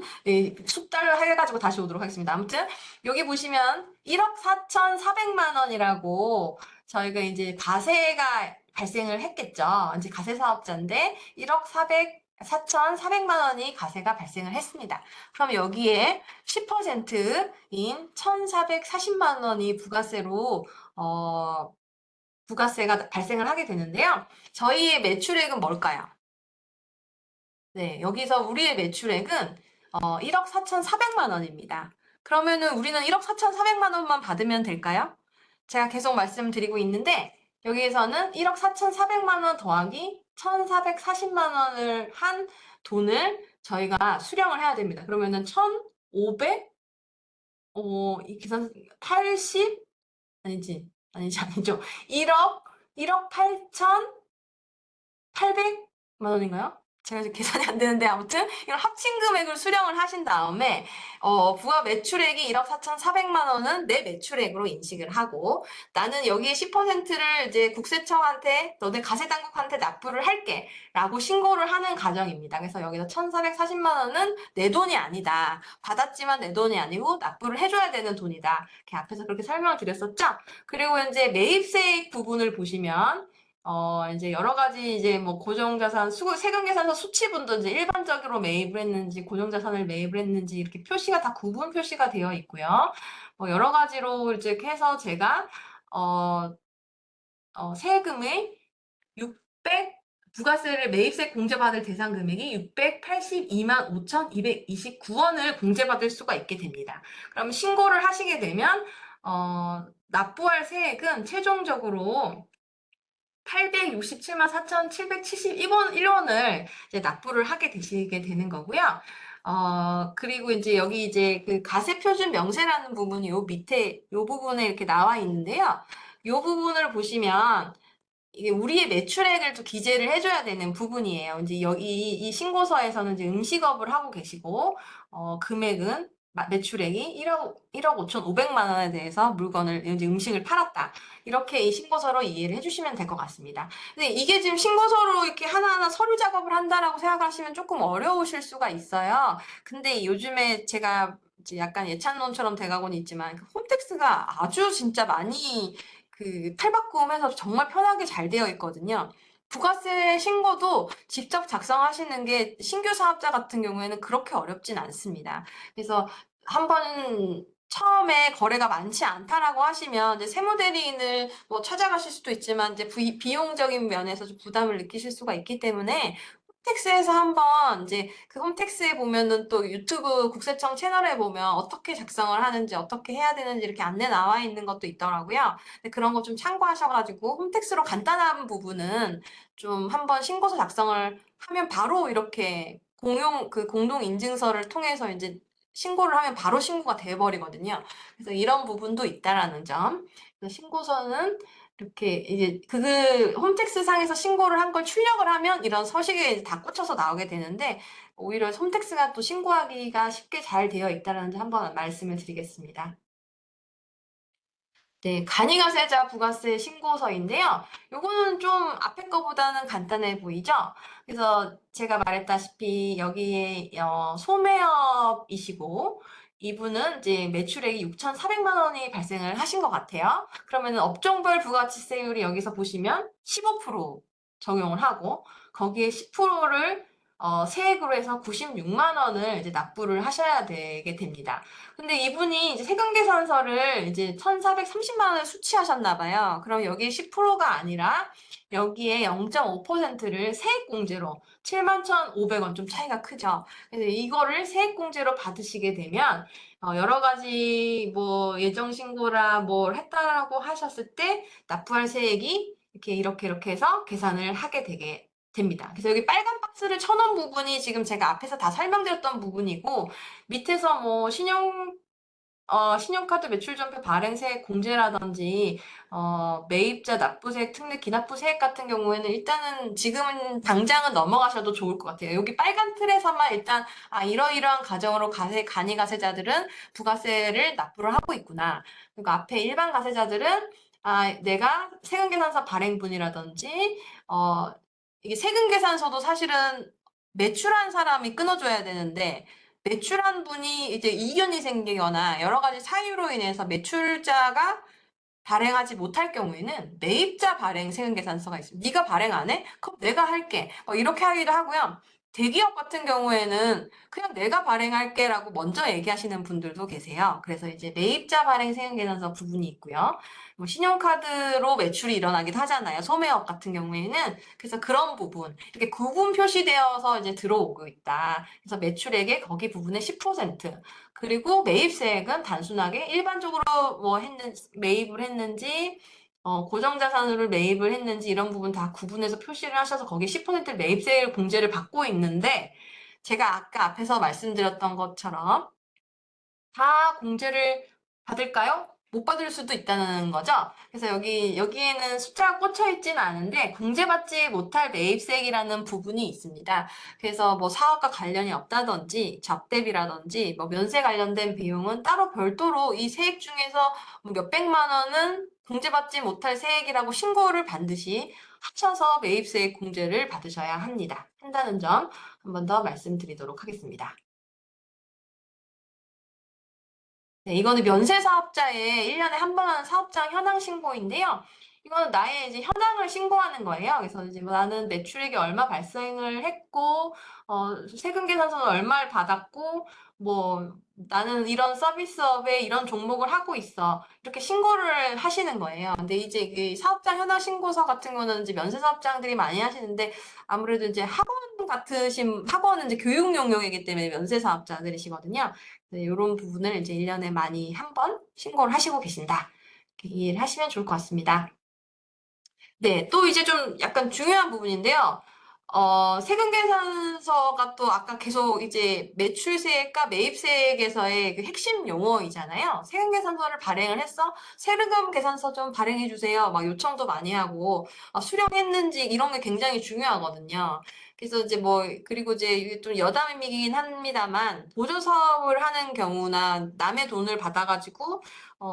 숙달을 해가지고 다시 오도록 하겠습니다. 아무튼 여기 보시면 1억 4,400만 원이라고 저희가 이제 가세가 발생을 했겠죠. 이제 가세 사업자인데 1억 4,400만 원이 가세가 발생을 했습니다. 그럼 여기에 10%인 1,440만 원이 부가세가 발생을 하게 되는데요. 저희의 매출액은 뭘까요? 네, 여기서 우리의 매출액은 1억 4,400만 원입니다. 그러면은 우리는 1억 4,400만 원만 받으면 될까요? 제가 계속 말씀드리고 있는데 여기에서는 1억 4,400만 원 더하기 1,440만 원을 한 돈을 저희가 수령을 해야 됩니다. 그러면은 1,500, 이 계산 80, 아니죠. 1억 8,800만 원인가요? 제가 지금 계산이 안 되는데 아무튼 이런 합친 금액을 수령을 하신 다음에 부가 매출액이 1억 4,400만 원은 내 매출액으로 인식을 하고 나는 여기에 10%를 이제 국세청한테 너네 가세당국한테 납부를 할게 라고 신고를 하는 과정입니다. 그래서 여기서 1,440만 원은 내 돈이 아니다. 받았지만 내 돈이 아니고 납부를 해줘야 되는 돈이다. 이렇게 앞에서 그렇게 설명을 드렸었죠? 그리고 이제 매입세액 부분을 보시면 이제 여러 가지 이제 뭐 고정자산, 세금계산서 수치분도 이제 일반적으로 매입을 했는지, 고정자산을 매입을 했는지 이렇게 표시가 다 구분 표시가 되어 있고요. 여러 가지로 이제 해서 제가, 세금의 600, 부가세를 매입세 공제받을 대상 금액이 682만 5,229원을 공제받을 수가 있게 됩니다. 그럼 신고를 하시게 되면, 납부할 세액은 최종적으로 867만 4,771원을 이제 납부를 하게 되시게 되는 거고요. 그리고 이제 여기 이제 그 가세표준 명세라는 부분이 요 밑에 요 부분에 이렇게 나와 있는데요. 요 부분을 보시면 이게 우리의 매출액을 또 기재를 해줘야 되는 부분이에요. 이제 여기 이 신고서에서는 이제 음식업을 하고 계시고, 금액은 매출액이 1억 5,500만 원에 대해서 물건을, 이제 음식을 팔았다. 이렇게 이 신고서로 이해를 해주시면 될 것 같습니다. 근데 이게 지금 신고서로 이렇게 하나하나 서류 작업을 한다라고 생각하시면 조금 어려우실 수가 있어요. 근데 요즘에 제가 이제 약간 예찬론처럼 돼가고는 있지만, 그 홈택스가 아주 진짜 많이 그 탈바꿈해서 정말 편하게 잘 되어 있거든요. 부가세 신고도 직접 작성하시는 게 신규 사업자 같은 경우에는 그렇게 어렵진 않습니다. 그래서 한번 처음에 거래가 많지 않다라고 하시면 이제 세무대리인을 뭐 찾아가실 수도 있지만 이제 비용적인 면에서 좀 부담을 느끼실 수가 있기 때문에 홈택스에서 한번 이제 그 홈택스에 보면은 또 유튜브 국세청 채널에 보면 어떻게 작성을 하는지 어떻게 해야 되는지 이렇게 안내 나와 있는 것도 있더라고요. 근데 그런 거 좀 참고하셔가지고 홈택스로 간단한 부분은 좀 한번 신고서 작성을 하면 바로 이렇게 공동 인증서를 통해서 이제 신고를 하면 바로 신고가 돼버리거든요. 그래서 이런 부분도 있다라는 점. 그래서 신고서는 이렇게 이제 그 홈택스 상에서 신고를 한 걸 출력을 하면 이런 서식에 이제 다 꽂혀서 나오게 되는데 오히려 홈택스가 또 신고하기가 쉽게 잘 되어 있다는 점 한번 말씀을 드리겠습니다. 네, 간이가세자 부가세 신고서인데요. 요거는 좀 앞에 거보다는 간단해 보이죠? 그래서 제가 말했다시피 여기에 소매업이시고 이분은 이제 매출액이 6,400만 원이 발생을 하신 것 같아요. 그러면은 업종별 부가치세율이 여기서 보시면 15% 적용을 하고 거기에 10%를 세액으로 해서 96만 원을 이제 납부를 하셔야 되게 됩니다. 근데 이분이 이제 세금계산서를 이제 1,430만 원을 수취하셨나 봐요. 그럼 여기 10%가 아니라 여기에 0.5%를 세액공제로 71,500원 좀 차이가 크죠. 그래서 이거를 세액공제로 받으시게 되면 여러 가지 뭐 예정신고라 뭘 했다라고 하셨을 때 납부할 세액이 이렇게 해서 계산을 하게 되게 됩니다. 그래서 여기 빨간 박스를 쳐놓은 부분이 지금 제가 앞에서 다 설명드렸던 부분이고 밑에서 뭐 신용카드 매출전폐 발행세액 공제라든지, 매입자 납부세액, 특례 기납부세액 같은 경우에는 일단은 지금은 당장은 넘어가셔도 좋을 것 같아요. 여기 빨간 틀에서만 일단, 이러이러한 가정으로 간이가세자들은 부가세를 납부를 하고 있구나. 그리고 앞에 일반 가세자들은, 내가 세금계산서 발행분이라든지, 이게 세금계산서도 사실은 매출한 사람이 끊어줘야 되는데, 매출한 분이 이제 이견이 생기거나 여러 가지 사유로 인해서 매출자가 발행하지 못할 경우에는 매입자 발행 세금계산서가 있습니다. 네가 발행 안 해? 그럼 내가 할게. 이렇게 하기도 하고요. 대기업 같은 경우에는 그냥 내가 발행할게라고 먼저 얘기하시는 분들도 계세요. 그래서 이제 매입자 발행 세금계산서 부분이 있고요. 뭐 신용카드로 매출이 일어나기도 하잖아요. 소매업 같은 경우에는. 그래서 그런 부분, 이렇게 구분 표시되어서 이제 들어오고 있다. 그래서 매출액의 거기 부분의 10%, 그리고 매입세액은 단순하게 일반적으로 뭐 매입을 했는지, 고정자산으로 매입을 했는지 이런 부분 다 구분해서 표시를 하셔서 거기 10% 매입세액 공제를 받고 있는데, 제가 아까 앞에서 말씀드렸던 것처럼 다 공제를 받을까요? 못 받을 수도 있다는 거죠. 그래서 여기에는 숫자가 꽂혀 있지는 않은데 공제받지 못할 매입세액이라는 부분이 있습니다. 그래서 뭐 사업과 관련이 없다든지 접대비라든지 뭐 면세 관련된 비용은 따로 별도로 이 세액 중에서 뭐 몇백만 원은 공제받지 못할 세액이라고 신고를 반드시 하셔서 매입세액 공제를 받으셔야 한다는 점 한 번 더 말씀드리도록 하겠습니다. 네, 이거는 면세사업자의 1년에 한 번 하는 사업장 현황 신고인데요. 이거는 나의 이제 현황을 신고하는 거예요. 그래서 이제 뭐 나는 매출액이 얼마 발생을 했고, 세금 계산서는 얼마를 받았고, 뭐 나는 이런 서비스업에 이런 종목을 하고 있어. 이렇게 신고를 하시는 거예요. 근데 이제 이 사업장 현황 신고서 같은 거는 이제 면세사업장들이 많이 하시는데 아무래도 이제 학원은 이제 교육 용역이기 때문에 면세사업자들이시거든요. 네, 이런 부분을 이제 1년에 많이 한 번 신고를 하시고 계신다. 이렇게 이해를 하시면 좋을 것 같습니다. 네, 또 이제 좀 약간 중요한 부분인데요. 세금 계산서가 또 아까 계속 이제 매출세액과 매입세액에서의 그 핵심 용어이잖아요. 세금 계산서를 발행을 했어? 세금 계산서 좀 발행해 주세요. 막 요청도 많이 하고, 수령했는지 이런 게 굉장히 중요하거든요. 그래서 이제 뭐, 그리고 이제 이게 좀 여담이긴 합니다만, 보조 사업을 하는 경우나 남의 돈을 받아가지고,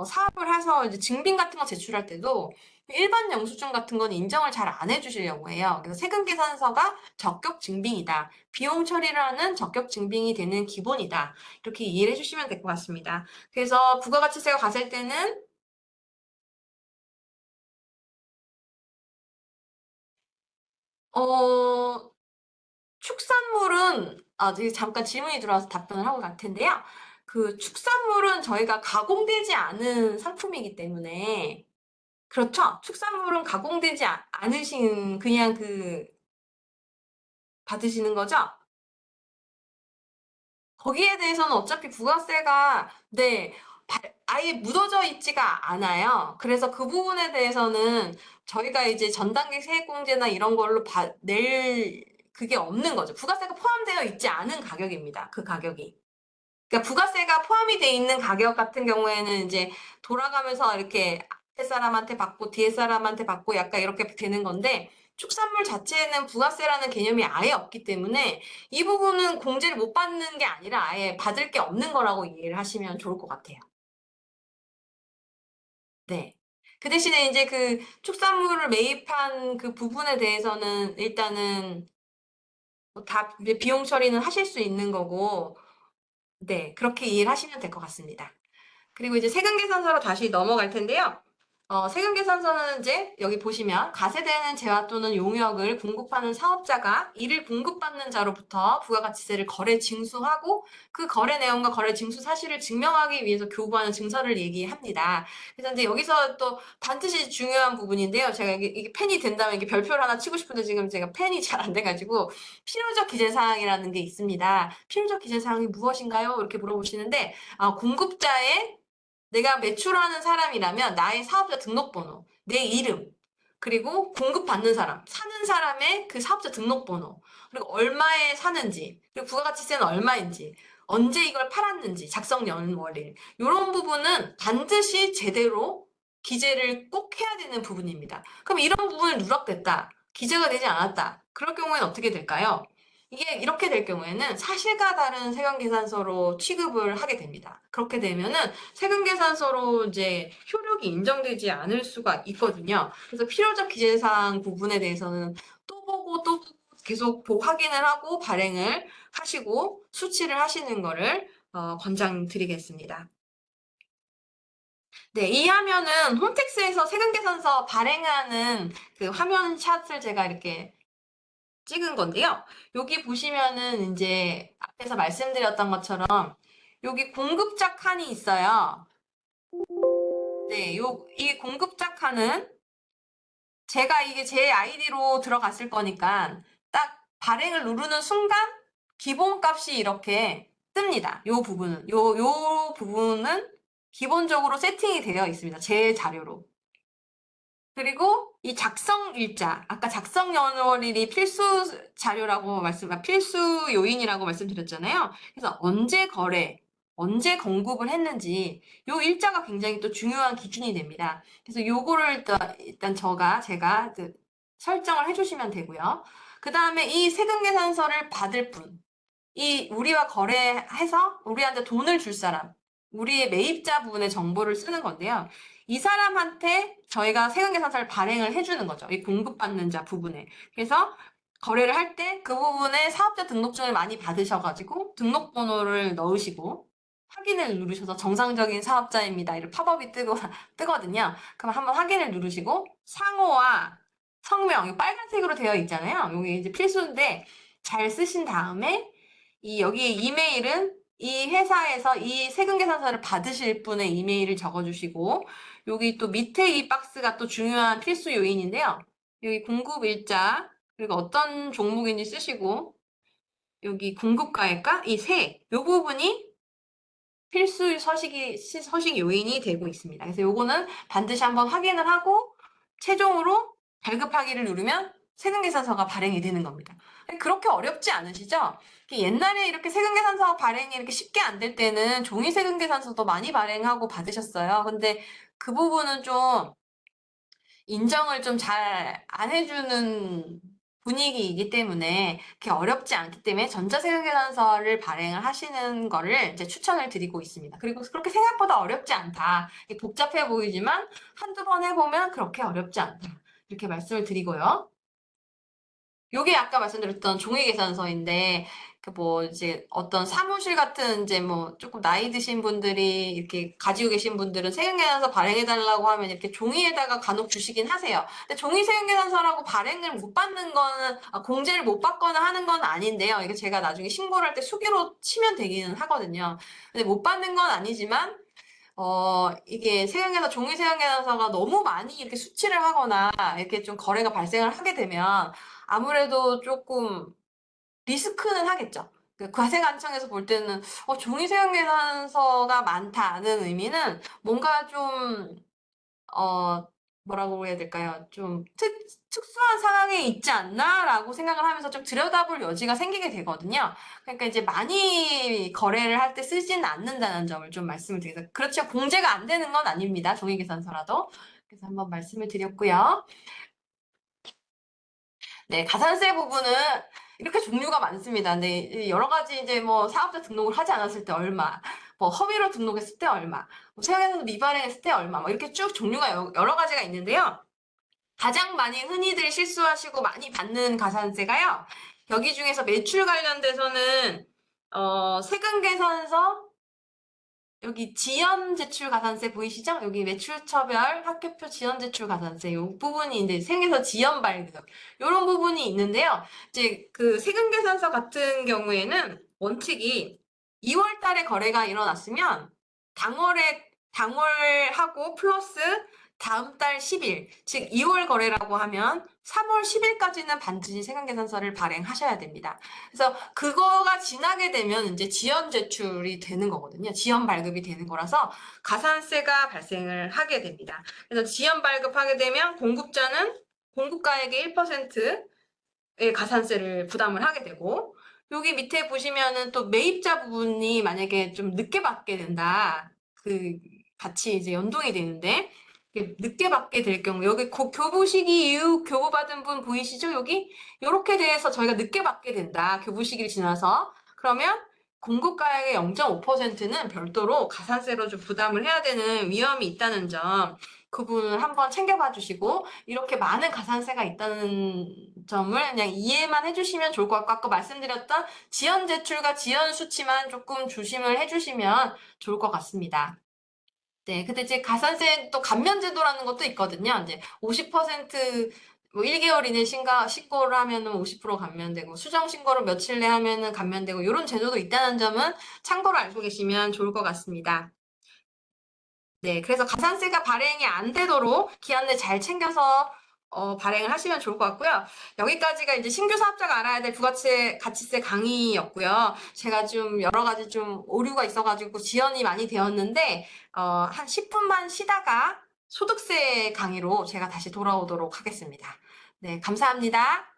사업을 해서 이제 증빙 같은 거 제출할 때도 일반 영수증 같은 건 인정을 잘 안 해주시려고 해요. 그래서 세금 계산서가 적격 증빙이다. 비용 처리를 하는 적격 증빙이 되는 기본이다. 이렇게 이해를 해주시면 될 것 같습니다. 그래서 부가가치세가 갔을 때는 어, 축산물은 이제 잠깐 질문이 들어와서 답변을 하고 갈 텐데요. 그 축산물은 저희가 가공되지 않은 상품이기 때문에 그렇죠. 축산물은 가공되지 않으신 그냥 그 받으시는 거죠? 거기에 대해서는 어차피 부가세가 네, 아예 묻어져 있지가 않아요. 그래서 그 부분에 대해서는 저희가 이제 전단계 세액공제나 이런 걸로 낼 그게 없는 거죠. 부가세가 포함되어 있지 않은 가격입니다. 그 가격이. 그러니까 부가세가 포함이 돼 있는 가격 같은 경우에는 이제 돌아가면서 이렇게 앞에 사람한테 받고 뒤에 사람한테 받고 약간 이렇게 되는 건데 축산물 자체에는 부가세라는 개념이 아예 없기 때문에 이 부분은 공제를 못 받는 게 아니라 아예 받을 게 없는 거라고 이해를 하시면 좋을 것 같아요. 네. 그 대신에 이제 그 축산물을 매입한 그 부분에 대해서는 일단은 뭐다 비용 처리는 하실 수 있는 거고, 네. 그렇게 이해를 하시면 될 것 같습니다. 그리고 이제 세금 계산서로 다시 넘어갈 텐데요. 세금 계산서는 이제 여기 보시면 가세되는 재화 또는 용역을 공급하는 사업자가 이를 공급받는 자로부터 부가가치세를 거래 징수하고 그 거래 내용과 거래 징수 사실을 증명하기 위해서 교부하는 증서를 얘기합니다. 그래서 이제 여기서 또 반드시 중요한 부분인데요. 제가 이게 펜이 된다면 이게 별표를 하나 치고 싶은데 지금 제가 펜이 잘 안 돼가지고 필요적 기재사항이라는 게 있습니다. 필요적 기재사항이 무엇인가요? 이렇게 물어보시는데 공급자의 내가 매출하는 사람이라면 나의 사업자 등록번호, 내 이름, 그리고 공급받는 사람, 사는 사람의 그 사업자 등록번호, 그리고 얼마에 사는지, 그리고 부가가치세는 얼마인지, 언제 이걸 팔았는지, 작성 연월일, 이런 부분은 반드시 제대로 기재를 꼭 해야 되는 부분입니다. 그럼 이런 부분이 누락됐다, 기재가 되지 않았다. 그럴 경우에는 어떻게 될까요? 이게 이렇게 될 경우에는 사실과 다른 세관계산서로 취급을 하게 됩니다. 그렇게 되면은 세금계산서로 이제 효력이 인정되지 않을 수가 있거든요. 그래서 필요적 기재사항 부분에 대해서는 또 보고 또 계속 확인을 하고 발행을 하시고 수치를 하시는 거를 권장드리겠습니다. 네, 이 화면은 홈택스에서 세금계산서 발행하는 그 화면샷을 제가 이렇게 찍은 건데요. 여기 보시면은 이제 앞에서 말씀드렸던 것처럼 여기 공급자 칸이 있어요. 네, 이 공급자 칸은 제가 이게 제 아이디로 들어갔을 거니까 딱 발행을 누르는 순간 기본값이 이렇게 뜹니다. 요 부분은 기본적으로 세팅이 되어 있습니다. 제 자료로. 그리고 이 작성 일자, 아까 작성 연월일이 필수 자료라고 필수 요인이라고 말씀드렸잖아요. 그래서 언제 거래, 언제 공급을 했는지 요 일자가 굉장히 또 중요한 기준이 됩니다. 그래서 요거를 일단 제가 설정을 해주시면 되고요. 그 다음에 이 세금계산서를 받을 분, 이 우리와 거래해서 우리한테 돈을 줄 사람, 우리의 매입자 부분의 정보를 쓰는 건데요. 이 사람한테 저희가 세금계산서를 발행을 해주는 거죠. 이 공급받는 자 부분에. 그래서 거래를 할 때 그 부분에 사업자 등록증을 많이 받으셔가지고 등록번호를 넣으시고 확인을 누르셔서 정상적인 사업자입니다. 이렇게 팝업이 뜨거든요. 그럼 한번 확인을 누르시고 상호와 성명, 이 빨간색으로 되어 있잖아요. 여기 이제 필수인데 잘 쓰신 다음에 여기 이메일은 이 회사에서 이 세금계산서를 받으실 분의 이메일을 적어주시고 여기 또 밑에 이 박스가 또 중요한 필수 요인인데요. 여기 공급일자 그리고 어떤 종목인지 쓰시고 여기 공급가액과 이 부분이 필수 서식 요인이 되고 있습니다. 그래서 요거는 반드시 한번 확인을 하고 최종으로 발급하기를 누르면 세금계산서가 발행이 되는 겁니다. 그렇게 어렵지 않으시죠? 옛날에 이렇게 세금계산서 발행이 이렇게 쉽게 안 될 때는 종이 세금계산서도 많이 발행하고 받으셨어요. 근데 그 부분은 좀 인정을 좀 잘 안 해주는 분위기이기 때문에 그렇게 어렵지 않기 때문에 전자세금계산서를 발행을 하시는 거를 이제 추천을 드리고 있습니다. 그리고 그렇게 생각보다 어렵지 않다. 복잡해 보이지만 한두 번 해보면 그렇게 어렵지 않다. 이렇게 말씀을 드리고요. 요게 아까 말씀드렸던 종이계산서인데 이제 어떤 사무실 같은 이제 조금 나이 드신 분들이 이렇게 가지고 계신 분들은 세금계산서 발행해달라고 하면 이렇게 종이에다가 간혹 주시긴 하세요. 근데 종이 세금계산서라고 발행을 못 받는 거는 공제를 못 받거나 하는 건 아닌데요. 이게 제가 나중에 신고를 할 때 수기로 치면 되기는 하거든요. 근데 못 받는 건 아니지만 이게 종이 세금계산서가 너무 많이 이렇게 수치를 하거나 이렇게 좀 거래가 발생을 하게 되면 아무래도 조금 리스크는 하겠죠. 그 과세관청에서 볼 때는 종이 세금계산서가 많다는 의미는 뭔가 좀 뭐라고 해야 될까요? 좀 특수한 상황에 있지 않나라고 생각을 하면서 좀 들여다볼 여지가 생기게 되거든요. 그러니까 이제 많이 거래를 할 때 쓰지는 않는다는 점을 좀 말씀을 드리겠습니다. 그렇죠. 공제가 안 되는 건 아닙니다. 종이계산서라도. 그래서 한번 말씀을 드렸고요. 네, 가산세 부분은 이렇게 종류가 많습니다. 근데 여러 가지 이제 사업자 등록을 하지 않았을 때 얼마, 허위로 등록했을 때 얼마, 세금에서 미발행했을 때 얼마, 이렇게 쭉 종류가 여러 가지가 있는데요. 가장 많이 흔히들 실수하시고 많이 받는 가산세가요. 여기 중에서 매출 관련돼서는 세금계산서 여기 지연제출가산세 보이시죠? 여기 매출처별 학교표 지연제출가산세 이 부분이 이제 생에서 지연발급 이런 부분이 있는데요. 이제 그 세금계산서 같은 경우에는 원칙이 2월 달에 거래가 일어났으면 당월하고 플러스 다음 달 10일, 즉 2월 거래라고 하면 3월 10일까지는 반드시 세금계산서를 발행하셔야 됩니다. 그래서 그거가 지나게 되면 이제 지연 제출이 되는 거거든요. 지연 발급이 되는 거라서 가산세가 발생을 하게 됩니다. 그래서 지연 발급하게 되면 공급자는 공급가액의 1%의 가산세를 부담을 하게 되고 여기 밑에 보시면은 또 매입자 부분이 만약에 좀 늦게 받게 된다. 같이 이제 연동이 되는데 늦게 받게 될 경우 여기 교부 시기 이후 교부받은 분 보이시죠? 여기 이렇게 돼서 저희가 늦게 받게 된다. 교부 시기를 지나서 그러면 공급가액의 0.5%는 별도로 가산세로 좀 부담을 해야 되는 위험이 있다는 점 그 부분을 한번 챙겨봐 주시고 이렇게 많은 가산세가 있다는 점을 그냥 이해만 해주시면 좋을 것 같고 아까 말씀드렸던 지연 제출과 지연 수치만 조금 조심을 해주시면 좋을 것 같습니다. 네, 근데 이제 가산세 또 감면 제도라는 것도 있거든요. 이제 50% 1개월 이내 신고를 하면은 50% 감면되고 수정 신고를 며칠 내 하면은 감면되고 이런 제도도 있다는 점은 참고로 알고 계시면 좋을 것 같습니다. 네, 그래서 가산세가 발행이 안 되도록 기한 내 잘 챙겨서 발행을 하시면 좋을 것 같고요. 여기까지가 이제 신규 사업자가 알아야 될 가치세 강의였고요. 제가 좀 여러 가지 좀 오류가 있어가지고 지연이 많이 되었는데 한 10분만 쉬다가 소득세 강의로 제가 다시 돌아오도록 하겠습니다. 네, 감사합니다.